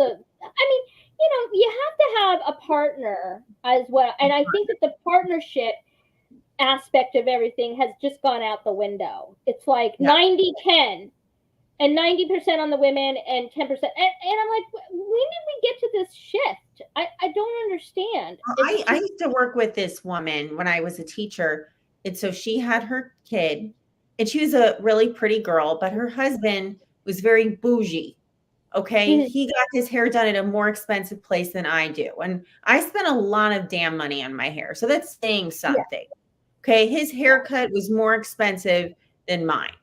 You have to have a partner as well, and I think that the partnership aspect of everything has just gone out the window. It's like 90-10. And 90% on the women and 10%. And I'm like, when did we get to this shift? I don't understand.
I used to work with this woman when I was a teacher. And so she had her kid, and she was a really pretty girl, but her husband was very bougie. Okay. Mm-hmm. He got his hair done at a more expensive place than I do. And I spent a lot of damn money on my hair. So that's saying something. Yeah. Okay. His haircut was more expensive than mine.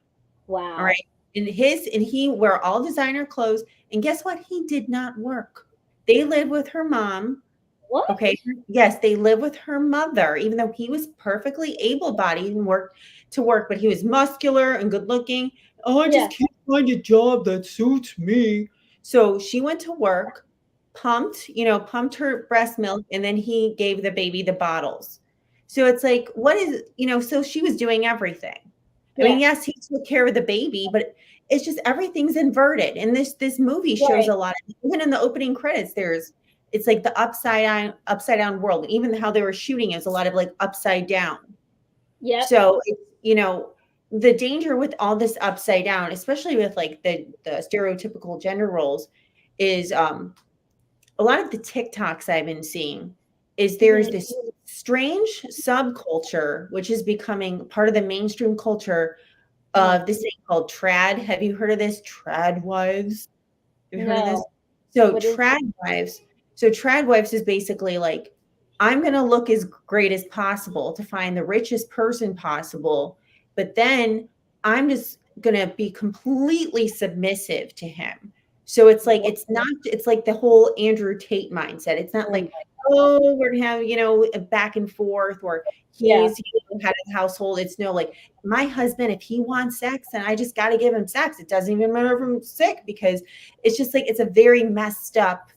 Wow.
All right. And he wear all designer clothes. And guess what? He did not work. They live with her mom.
What?
Okay. Yes, they live with her mother, even though he was perfectly able-bodied and worked, but he was muscular and good looking. Oh, I
Yeah.
just can't find a job that suits me. So she went to work, pumped her breast milk, and then he gave the baby the bottles. So it's like, what is, so she was doing everything. I mean,
Yeah.
yes, he took care of the baby, but it's just everything's inverted. And this movie shows
Right.
a lot of, even in the opening credits, it's like the upside down world. Even how they were shooting is a lot of like upside down.
Yep.
So it's, the danger with all this upside down, especially with like the stereotypical gender roles, is a lot of the TikToks I've been seeing is there's this strange subculture which is becoming part of the mainstream culture of this thing called trad. Have you heard of this? Trad wives? Have you heard of this?
No.
So
What is
trad wives. So trad wives is basically like, I'm going to look as great as possible to find the richest person possible, but then I'm just going to be completely submissive to him. So it's like, it's like the whole Andrew Tate mindset. It's not like, oh, we're going to have, a back and forth, or he's head of the household. It's no, like, my husband, if he wants sex, then I just got to give him sex. It doesn't even matter if I'm sick, because it's just like, it's a very messed up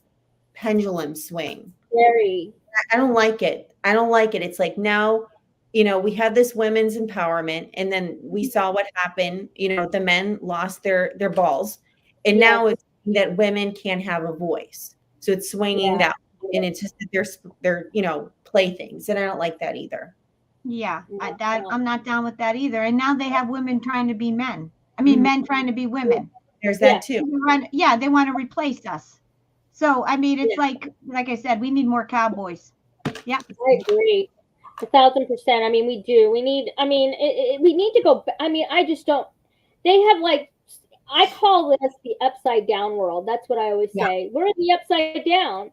pendulum swing.
Very.
I don't like it. I don't like it. It's like, now, we had this women's empowerment, and then we saw what happened. The men lost their balls, and now it's that women can't have a voice. So it's swinging that, and it's just that they're playthings, and I don't like that either.
Yeah, I'm not down with that either. And now they have women trying to be men. I mean, men trying to be women.
There's that too.
They want to replace us. So, I mean, it's like I said, we need more cowboys. Yeah.
I agree. 1,000%. I mean, we do. We need, I mean, we need to go. I mean, I just don't, they have like, I call this the upside down world. That's what I always say. We're in the upside down.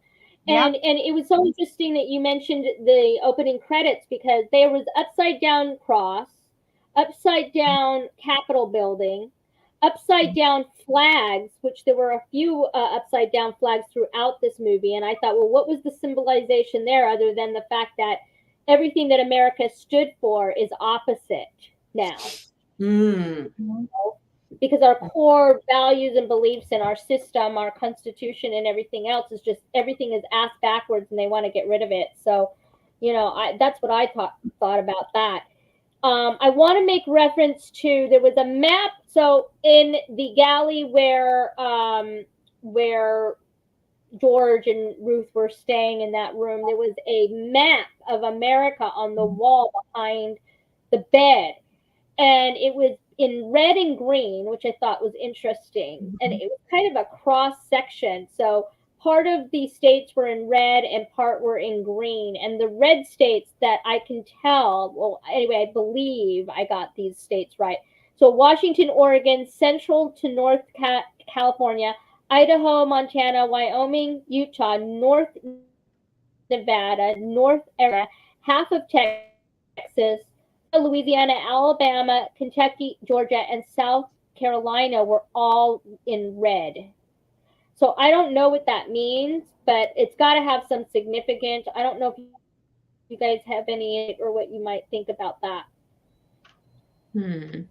And it was so interesting that you mentioned the opening credits, because there was upside down cross, upside down Capitol building, upside down flags, which there were a few upside down flags throughout this movie. And I thought, well, what was the symbolization there, other than the fact that everything that America stood for is opposite now? Because our core values and beliefs in our system, our constitution, and everything else is just, everything is ass backwards, and they want to get rid of it. So, that's what I thought about that. I want to make reference to, there was a map. So in the galley where George and Ruth were staying in that room, there was a map of America on the wall behind the bed, and it was in red and green, which I thought was interesting. And it was kind of a cross section. So part of the states were in red and part were in green. And the red states that I can tell, well, anyway, I believe I got these states right. So Washington, Oregon, Central to North California, Idaho, Montana, Wyoming, Utah, North Nevada, North Arizona, half of Texas, Louisiana, Alabama, Kentucky, Georgia, and South Carolina were all in red. So I don't know what that means, but it's got to have some significance. I don't know if you guys have any, or what you might think about that.
Do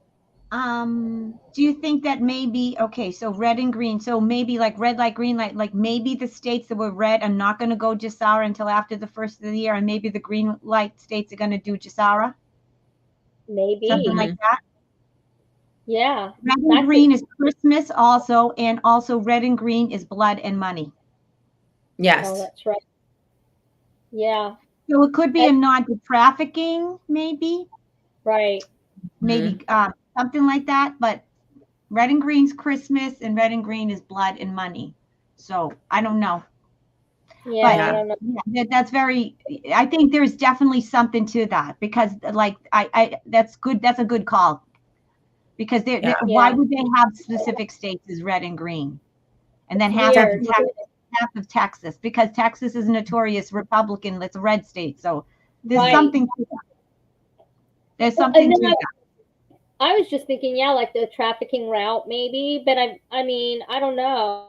you think that maybe, okay, so red and green, so maybe like red light, green light, like maybe the states that were red are not going to go Jasara until after the first of the year, and maybe the green light states are going to do Jasara?
Maybe.
Something like that?
Yeah.
Red and green is Christmas also, and also red and green is blood and money.
Yes.
Oh, that's right. Yeah.
So it could be a nod to trafficking, maybe.
Right.
Maybe something like that, but red and green's Christmas, and red and green is blood and money. So I don't know.
Yeah,
but
I don't know.
Yeah, that's very, I think there's definitely something to that, because like I that's good. That's a good call, because why would they have specific states as red and green, and then half of Texas, because Texas is a notorious Republican. It's a red state, so there's something to that. There's something to that.
I was just thinking, like the trafficking route maybe, but I mean, I don't know.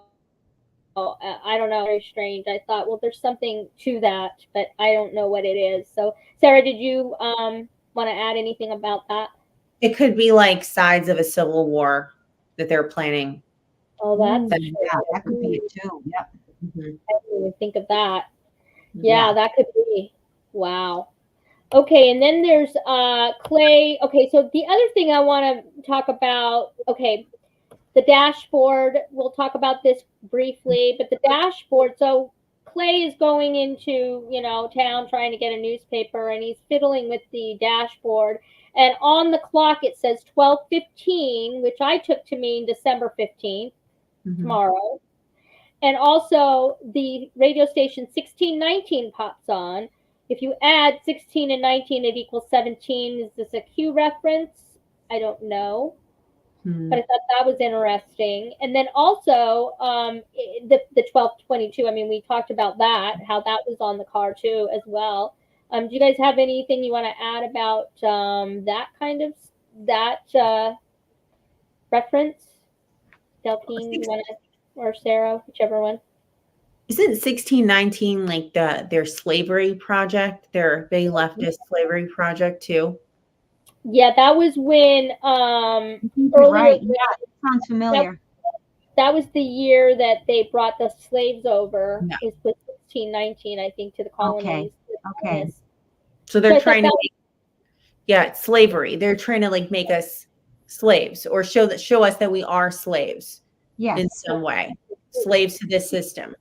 I don't know, very strange. I thought, well, there's something to that, but I don't know what it is. So, Sarah, did you want to add anything about that?
It could be like sides of a civil war that they're planning.
Oh, that's
Ooh, yeah, that could be it too. Yep.
Mhm.
I didn't even think of that.
Yeah.
Yeah, that could be. Wow. Okay, and then there's Clay. Okay, so the other thing I want to talk about, okay, the dashboard. We'll talk about this briefly, but the dashboard. So Clay is going into, town trying to get a newspaper, and he's fiddling with the dashboard. And on the clock it says 12:15, which I took to mean December 15th,
Mhm.
tomorrow. And also the radio station 1619 pops on. If you add 16 and 19, it equals 17. Is this a Q reference? I don't know.
Hmm.
But I thought that was interesting. And then also the 1222. I mean, we talked about that, how that was on the car too as well. Do you guys have anything you want to add about that kind of reference? Delphine, you want to, or Sarah, whichever one.
Isn't 1619 like their slavery project, their big leftist slavery project too?
Yeah, that was when
You're right. Yeah, it sounds familiar.
that was the year that they brought the slaves over.
Yeah.
It was 1619, I think, to the colonies.
Okay.
So they're
So I
trying to
thought
make, it's slavery. They're trying to like make us slaves or show us that we are slaves in
Yes.
some way. Slaves to this system.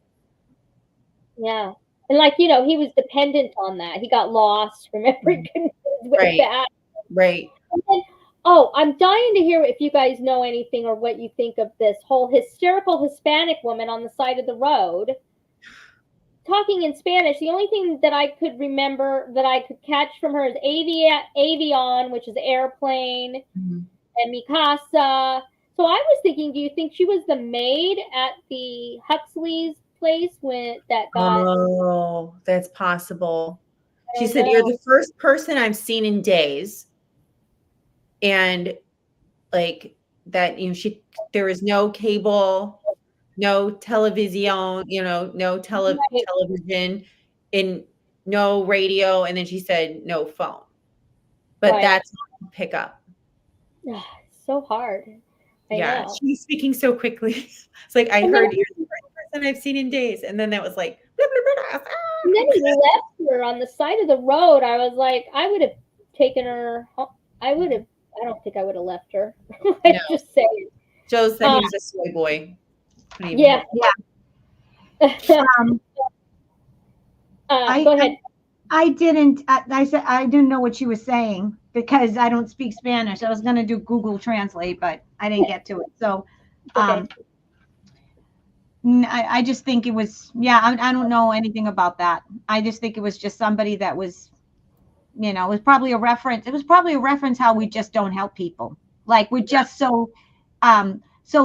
Yeah. And like, he was dependent on that. He got lost, remember, he couldn't get his way
Right.
back.
Right.
And then, oh, I'm dying to hear if you guys know anything or what you think of this whole hysterical Hispanic woman on the side of the road talking in Spanish. The only thing that I could remember that I could catch from her is avion, which is airplane,
Mhm.
and mi casa. So I was thinking, do you think she was the maid at the Huxley's place when that got?
Oh, that's possible. She
don't
said, "You're
know.
the first person I've seen in days." And like that, there was no cable, no television, no
Right.
television, and no radio. And then she said, no phone. But
Right.
that's not to pick up.
It's so hard. I
Yeah,
know.
she's speaking so quickly. It's like I
And
heard
then,
you're the first person I've seen in days, and then that was like, blah, blah, blah,
and then he left her on the side of the road. I was like, I would have taken her home. I don't think I would have left her.
No.
Just saying.
Joe said he was a soy boy.
Yeah. Go ahead.
I didn't. I said I didn't know what she was saying because I don't speak Spanish. I was going to do Google Translate, but I didn't get to it. So,
Okay.
I just think it was. Yeah, I don't know anything about that. I just think it was just somebody that was, it was probably a reference. It was probably a reference how we just don't help people. Like we're just so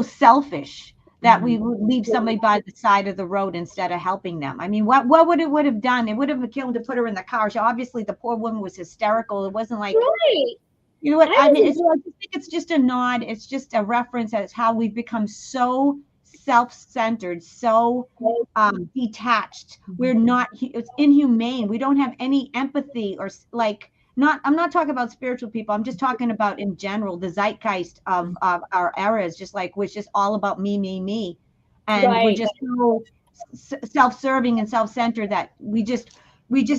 selfish that we would leave somebody by the side of the road instead of helping them. I mean, what would have done? It would have killed to put her in the car. So obviously the poor woman was hysterical. It wasn't like,
Right.
You know what? I mean, I think it's just a nod. It's just a reference as how we've become so self-centered, so detached. We're not, it's inhumane. We don't have any empathy or like, I'm not talking about spiritual people. I'm just talking about in general, the zeitgeist of our era is just like, was just all about me. And we're just so self-serving and self-centered that we just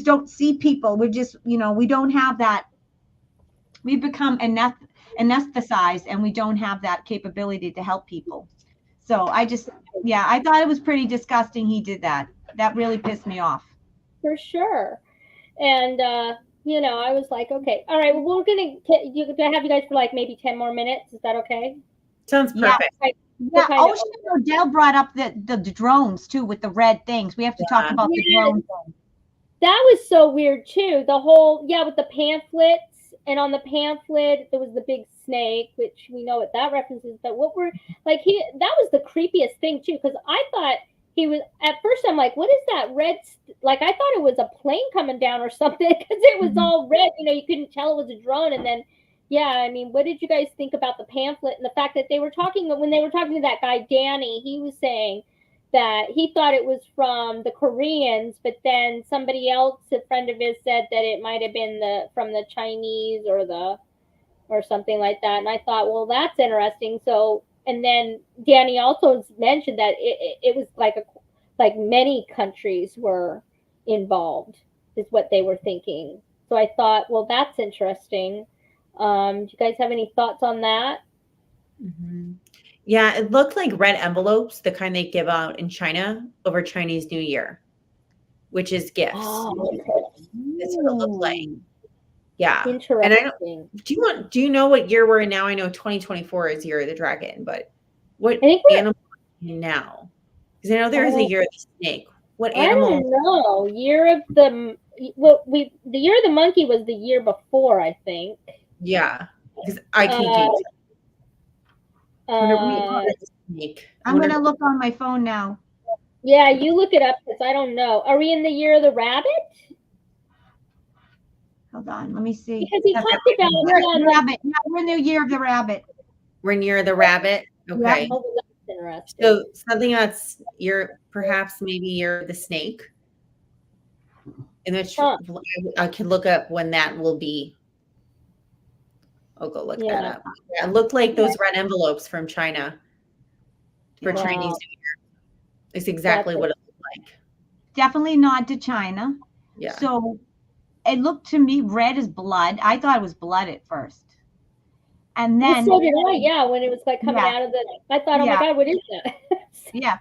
don't see people. We're just, we don't have that. We've become anesthetized and we don't have that capability to help people. So I thought it was pretty disgusting he did that. That really pissed me off.
For sure. And, I was like, okay, all right, well, we're going to have you guys for like maybe 10 more minutes. Is that okay?
Sounds perfect.
Yeah. Odell brought up the drones too with the red things. We have to talk about the drones.
That was so weird too. The whole, with the pamphlets. And on the pamphlet, there was the big snake, which we know what that reference is. But that was the creepiest thing too, because I thought he was, at first I'm like, what is that red? Like, I thought it was a plane coming down or something, because it was all red. You couldn't tell it was a drone. And then, I mean, what did you guys think about the pamphlet and the fact that when they were talking to that guy, Danny, he was saying, that he thought it was from the Koreans, but then somebody else, a friend of his, said that it might have been from the Chinese or something like that. And I thought, well, that's interesting. So, and then Danny also mentioned that it was like many countries were involved, is what they were thinking. So I thought, well, that's interesting. Do you guys have any thoughts on that?
Mm-hmm. Yeah, it looked like red envelopes, the kind they give out in China over Chinese New Year, which is gifts.
Oh,
That's what it looked like. Yeah.
interesting.
And I don't, do you know what year we're in now? I know 2024 is Year of the Dragon, but what animal are we in now? Because I know there is a Year of the Snake. What animal?
I don't know. Year of the the Year of the Monkey was the year before, I think.
Yeah, because I can't keep.
I'm going to look on my phone now.
Yeah, you look it up because I don't know. Are we in the Year of the Rabbit?
Hold on, let me see.
Because he talked about
the rabbit. Yeah, we're in the Year of the Rabbit.
We're in Year of the Rabbit. Okay.
Yeah. Oh, that's interesting.
So something that's perhaps maybe Year of the Snake. In which I can look up when that will be. I'll go look that up. Yeah, it looked like those red envelopes from China for Chinese New Year. It's exactly what it looked like.
Definitely not to China.
Yeah.
So it looked to me red as blood. I thought it was blood at first. And then
so did I, yeah, when it was like coming out of the, I thought, oh my God, what is that?
Yeah.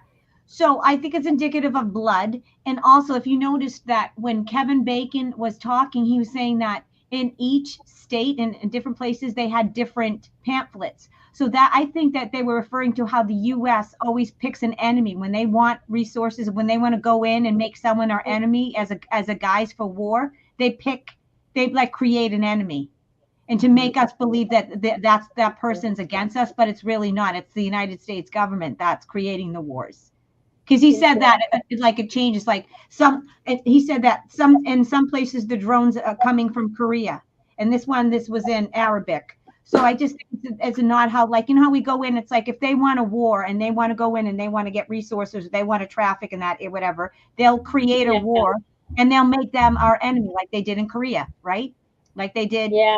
So I think it's indicative of blood. And also, if you noticed that when Kevin Bacon was talking, he was saying that in each state and in different places, they had different pamphlets. So that I think that they were referring to how the U.S. always picks an enemy when they want resources, when they want to go in and make someone our enemy as a guise for war. They like create an enemy, and to make us believe that person's against us, but it's really not. It's the United States government that's creating the wars. Because he said that it changes. Like he said that in some places the drones are coming from Korea, and this was in Arabic. So I just think it's not how, like, you know how we go in. It's like if they want a war and they want to go in and they want to get resources, they want to traffic and that whatever, they'll create a war and they'll make them our enemy, like they did in Korea, right? Like they did.
Yeah.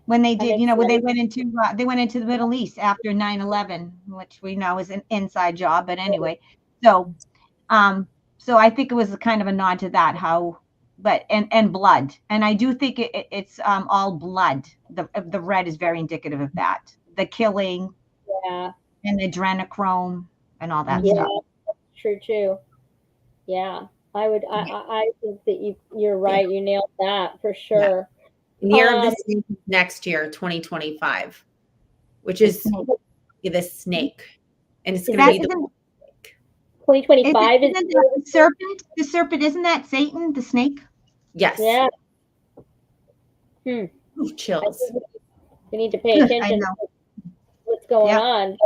When they did, when they went into the Middle East after 9/11, which we know is an inside job, but anyway, so I think it was kind of a nod to that, and blood, and I do think it's all blood. The red is very indicative of that, the killing, and the adrenochrome and all that stuff.
True too. Yeah, I think that you're right. You nailed that for sure.
Yeah. Year of the Snake next year, 2025, which is the snake, and it's going to be the
2025 is
the serpent. The serpent, isn't that Satan, the snake?
Yes.
Yeah.
Ooh, chills.
We need to pay attention to what's going on.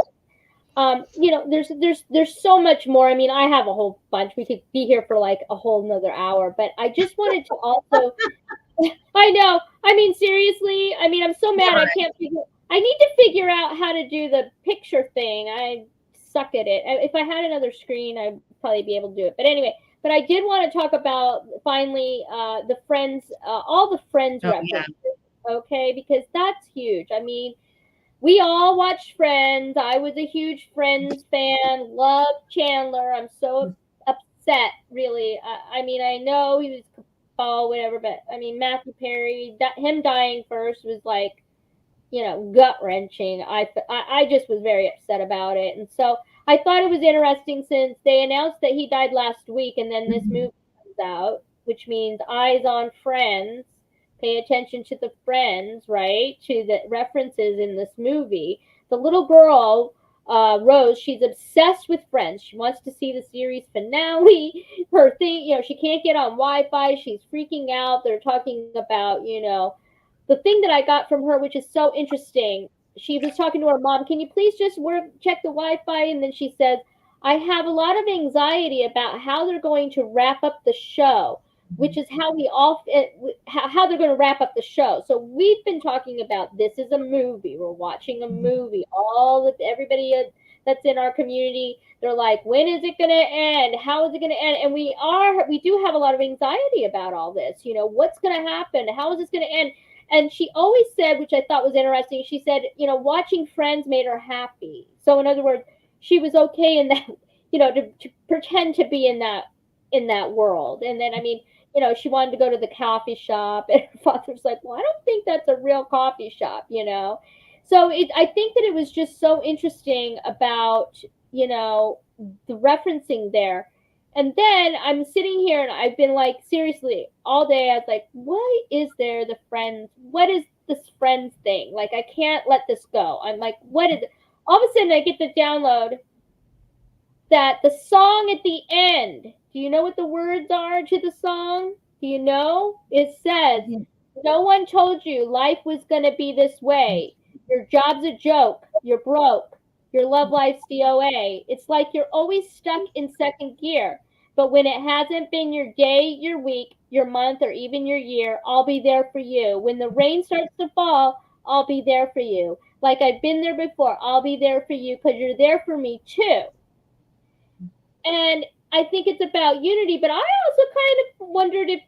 There's so much more. I mean, I have a whole bunch. We could be here for like a whole nother hour, but I just wanted to also. I know. I mean, seriously. I mean, I'm so mad. I need to figure out how to do the picture thing. I suck at it. If I had another screen, I'd probably be able to do it. But anyway, but I did want to talk about finally the Friends, all the Friends references. Okay, because that's huge. I mean, we all watched Friends. I was a huge Friends fan. Loved Chandler. I'm so upset, really. I mean, I know he was whatever, but I mean, Matthew Perry, him dying first was like, gut wrenching. I just was very upset about it, and so I thought it was interesting since they announced that he died last week, and then this movie comes out, which means eyes on Friends. Pay attention to the Friends, right? To the references in this movie. The little girl, Rose, she's obsessed with Friends. She wants to see the series finale. Her thing, she can't get on Wi-Fi. She's freaking out. They're talking about, the thing that I got from her, which is so interesting. She was talking to her mom. Can you please just check the Wi-Fi? And then she says, I have a lot of anxiety about how they're going to wrap up the show, which is how how they're going to wrap up the show. So we've been talking about this is a movie. We're watching a movie. Everybody that's in our community, they're like, when is it going to end? How is it going to end? And we do have a lot of anxiety about all this. What's going to happen? How is this going to end? And she always said, which I thought was interesting, she said, watching Friends made her happy. So in other words, she was okay in that, to pretend to be in that world. And then, I mean, she wanted to go to the coffee shop, and her father's like, well, I don't think that's a real coffee shop. So I think that it was just so interesting about, the referencing there. And then I'm sitting here and I've been like, seriously, all day I was like, why is there the Friends? What is this Friends thing? Like, I can't let this go. I'm like, what is it? All of a sudden I get the download that the song at the end, do you know what the words are to the song? Do you know? It says, no one told you life was going to be this way. Your job's a joke. You're broke. Your love life's DOA. It's like you're always stuck in second gear. But when it hasn't been your day, your week, your month, or even your year, I'll be there for you. When the rain starts to fall, I'll be there for you. Like I've been there before, I'll be there for you because you're there for me too. And I think it's about unity, but I also kind of wondered if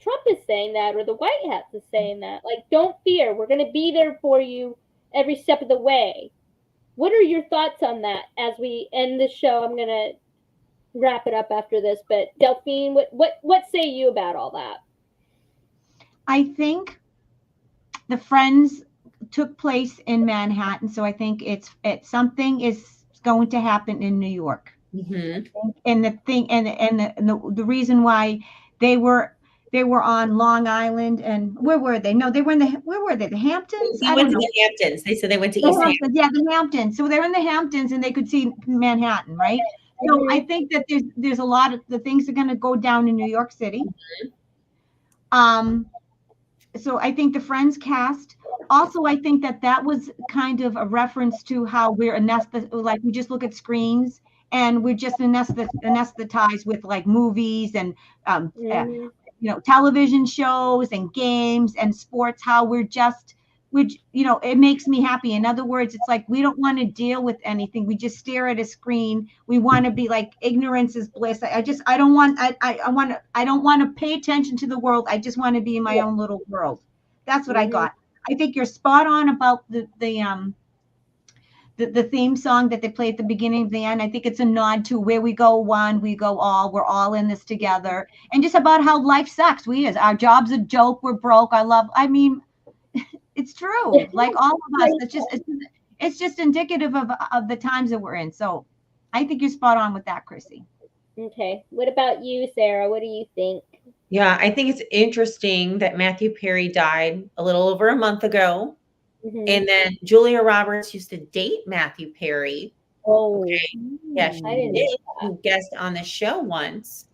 Trump is saying that or the White House is saying that. Like, don't fear. We're going to be there for you every step of the way. What are your thoughts on that as we end the show? I'm going to wrap it up after this, but Delphine, what say you about all that?
I think the Friends took place in Manhattan, so I think it's something is going to happen in New York.
Mm-hmm.
And the thing, and the reason why they were on Long Island, and where were they? No, they were where were they? The Hamptons?
They went to the Hamptons. They said they went to East Hampton.
Yeah, the Hamptons. So they're in the Hamptons and they could see Manhattan, right? So I think that there's a lot of the things are going to go down in New York City. So I think the Friends cast. Also, I think that was kind of a reference to how we're like we just look at screens and we're just anesthetized with like movies and television shows and games and sports. How it makes me happy. In other words, it's like we don't want to deal with anything. We just stare at a screen. We want to be like ignorance is bliss. I don't want to pay attention to the world. I just want to be in my own little world. That's what I got. I think you're spot on about the theme song that they play at the beginning of the end. I think it's a nod to where we go one, we go all, we're all in this together. And just about how life sucks. Our job's a joke. We're broke. It's true. Like all of us, it's just indicative of the times that we're in. So I think you're spot on with that, Chrissy.
Okay. What about you, Sarah? What do you think?
Yeah, I think it's interesting that Matthew Perry died a little over a month ago. Mm-hmm. And then Julia Roberts used to date Matthew Perry.
Oh,
okay. Yeah, she did guest on the show once.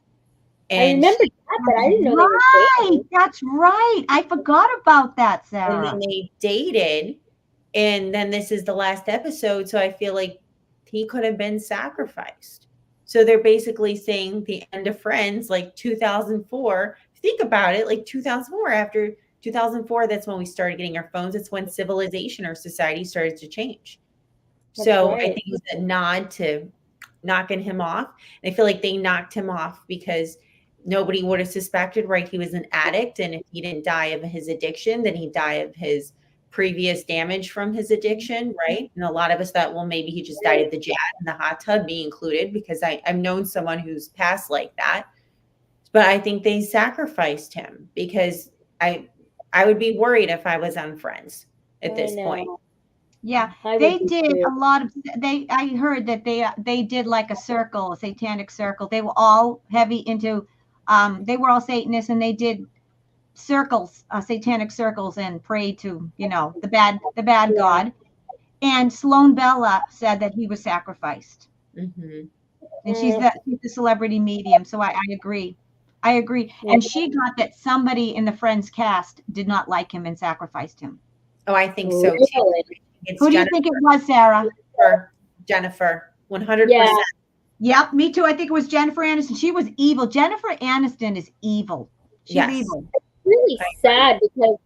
And I remember that, but I didn't know they were dating.
That's right. I forgot about that, Sarah.
And then they dated, and then this is the last episode, so I feel like he could have been sacrificed. So they're basically saying the end of Friends, like 2004. Think about it, like 2004. After 2004, that's when we started getting our phones. It's when civilization or society started to change. That's so right. I think it's a nod to knocking him off. And I feel like they knocked him off because nobody would have suspected, right? He was an addict. And if he didn't die of his addiction, then he'd die of his previous damage from his addiction, right? And a lot of us thought, well, maybe he just died of the jab and the hot tub, me included, because I've known someone who's passed like that. But I think they sacrificed him because I would be worried if I was on Friends at this point.
Yeah, they did a lot of. I heard that they did like a satanic circle. They were all heavy into. They were all Satanists, and they did circles, satanic circles, and prayed to the bad god. And Sloan Bella said that he was sacrificed, and she's the celebrity medium. So I agree. And she got that somebody in the Friends cast did not like him and sacrificed him.
Oh, I think so too.
Who do you think it was, Sarah?
Jennifer, 100%.
Yeah. Yep, me too. I think it was Jennifer Aniston. She was evil. Jennifer Aniston is evil. She's evil.
It's really sad because,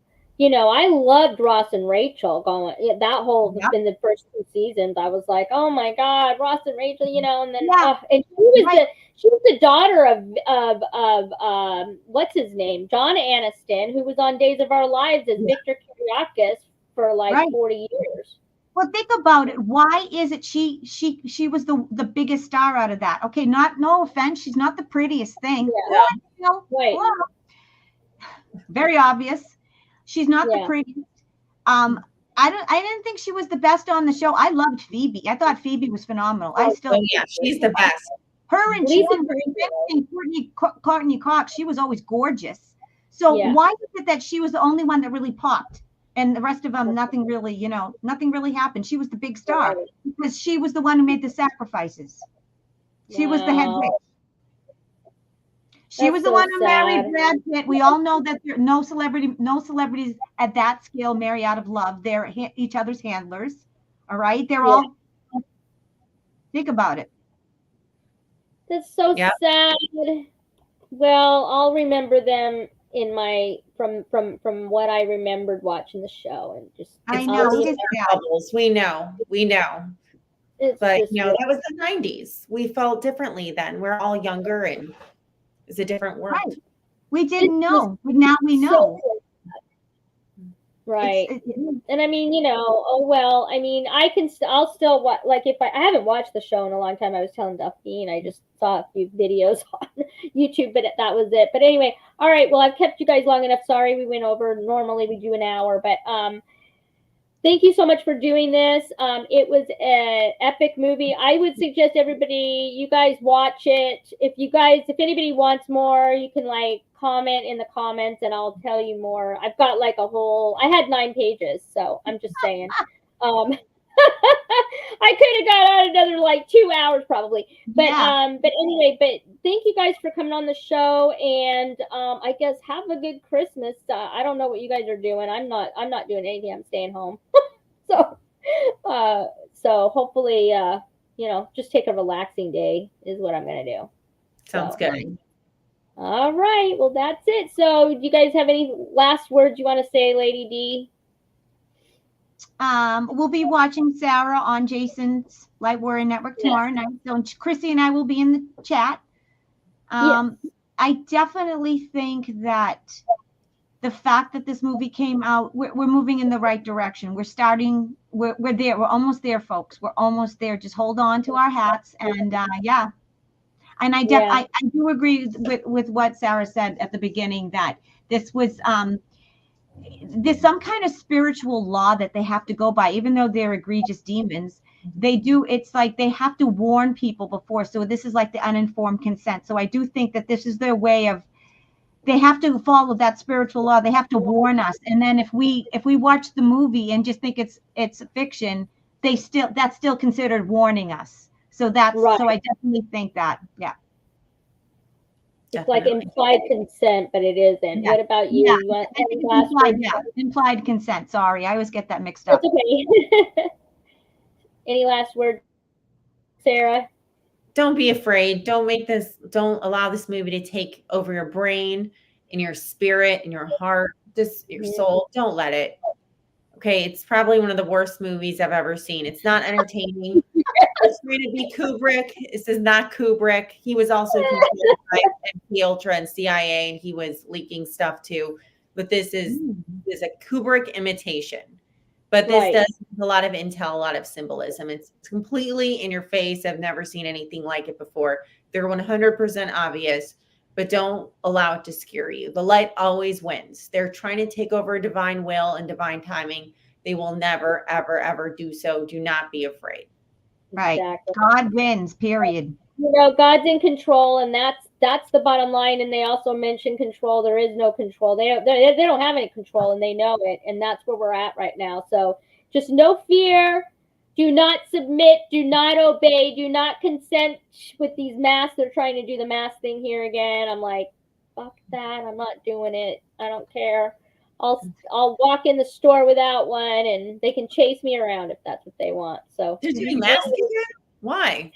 I loved Ross and Rachel going that whole
Yep.
in the first 2 seasons. I was like, oh my God, Ross and Rachel, and then
Yeah.
and she
Right.
was the daughter of what's his name, John Aniston, who was on Days of Our Lives as Victor Kiriakis for like
Right.
40 years.
Well, think about it. Why is it she was the biggest star out of that? Okay, no offense, she's not the prettiest thing.
Yeah. Right.
Hello. Very obvious. She's not the
Yeah.
prettiest. I didn't think she was the best on the show. I loved Phoebe. I thought Phoebe was phenomenal. I still
yeah, she's the best.
her and
Lisa
Courtney Cox, she was always gorgeous. So
Yeah.
why is it that she was the only one that really popped? And the rest of them, nothing really happened. She was the big star because she was the one who made the sacrifices. She was the head
Wow.
witch. She
That's
was the
so
one who married
sad.
Brad Pitt. We all know that there are no celebrities at that scale marry out of love. They're each other's handlers. All right, they're
Yeah.
all. Think about it.
That's so
Yep.
sad. Well, I'll remember them in my from what I remembered watching the show, and just
I
It's
know.
bursting
It's
our
sad.
bubbles. We know.
it's
But
just
that was the 90s. We felt differently then. We're all younger and it's a different world.
Right. We didn't
It's
know, but now we know.
Right.
It's-
And I mean, oh well. I mean, I'll still watch. Like if I haven't watched the show in a long time. I was telling Duffy, and I just saw a few videos on YouTube, but that was it. But anyway, all right. Well, I've kept you guys long enough. Sorry, we went over. Normally we do an hour, but thank you so much for doing this. It was an epic movie. I would suggest everybody, you guys watch it. If anybody wants more, you can comment in the comments and I'll tell you more. I've got I had 9 pages, so I'm just saying. I could have got out another 2 hours probably. But
Yeah.
but anyway, thank you guys for coming on the show, and I guess have a good Christmas. I don't know what you guys are doing. I'm not doing anything. I'm staying home. So hopefully just take a relaxing day is what I'm gonna do.
Sounds good.
All right. Well, that's it. So do you guys have any last words you want to say, Lady D?
We'll be watching Sara on Jason's Light Warrior Network tomorrow night. So Chrissy and I will be in the chat. I definitely think that the fact that this movie came out, we're moving in the right direction. We're there. We're almost there, folks. We're almost there. Just hold on to our hats. And yeah. And I do agree with what Sara said at the beginning, that this was, there's some kind of spiritual law that they have to go by, even though they're egregious demons. It's like they have to warn people before. So this is like the uninformed consent. So I do think that this is their way of, they have to follow that spiritual law. They have to warn us. And then if we watch the movie and just think it's fiction, that's still considered warning us. So that's
right.
So I definitely think that, yeah.
It's like implied consent, but it isn't.
Yeah.
What about you?
Yeah.
You want any last words?
Implied consent. Sorry, I always get that mixed up.
That's okay. Any last words, Sara?
Don't be afraid. Don't allow this movie to take over your brain and your spirit and your heart, just your soul. Don't let it. Okay, it's probably one of the worst movies I've ever seen. It's not entertaining. It's going to be Kubrick. This is not Kubrick. He was also controlled by MK Ultra and CIA, and he was leaking stuff too. But this is a Kubrick imitation. But this does a lot of intel, a lot of symbolism. It's completely in your face. I've never seen anything like it before. They're 100% obvious, but don't allow it to scare you. The light always wins. They're trying to take over divine will and divine timing. They will never, ever, ever do so. Do not be afraid.
Right.
Exactly.
God wins, period.
God's in control, and that's the bottom line. And they also mention control. There is no control. They don't have any control, and they know it. And that's where we're at right now. So just no fear. Do not submit. Do not obey. Do not consent with these masks. They're trying to do the mask thing here again. I'm like, fuck that. I'm not doing it. I don't care. I'll walk in the store without one, and they can chase me around if that's what they want. So
they're doing masks again? Why?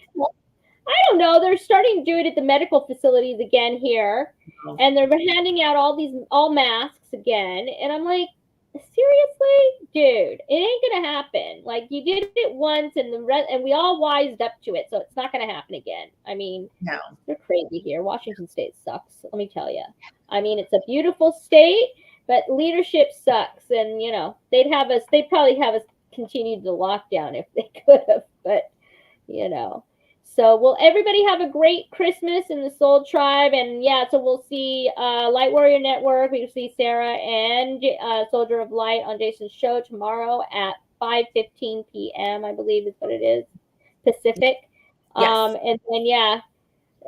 I don't know. They're starting to do it at the medical facilities again here, and they're handing out all masks again. And I'm like, seriously, dude, it ain't gonna happen. Like, you did it once, and we all wised up to it, so it's not gonna happen again. I mean,
No.
they're crazy here. Washington State sucks. Let me tell you. I mean, it's a beautiful state, but leadership sucks, and they'd probably have us continue the lockdown if they could have, but you know. So, will everybody have a great Christmas in the Soul Tribe? And yeah, so we'll see Light Warrior Network. We'll see Sarah and Soldier of Light on Jason's show tomorrow at 5:15 p.m. I believe is what it is, Pacific.
Yes.
And then yeah,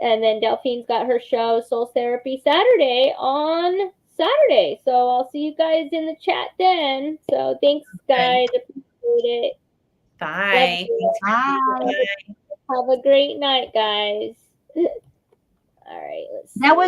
and then Delphine's got her show Soul Therapy Saturday on Saturday. So I'll see you guys in the chat then. So thanks, guys. Appreciate it.
Bye.
Bye.
Have a great night, guys. All right, let's see.
That was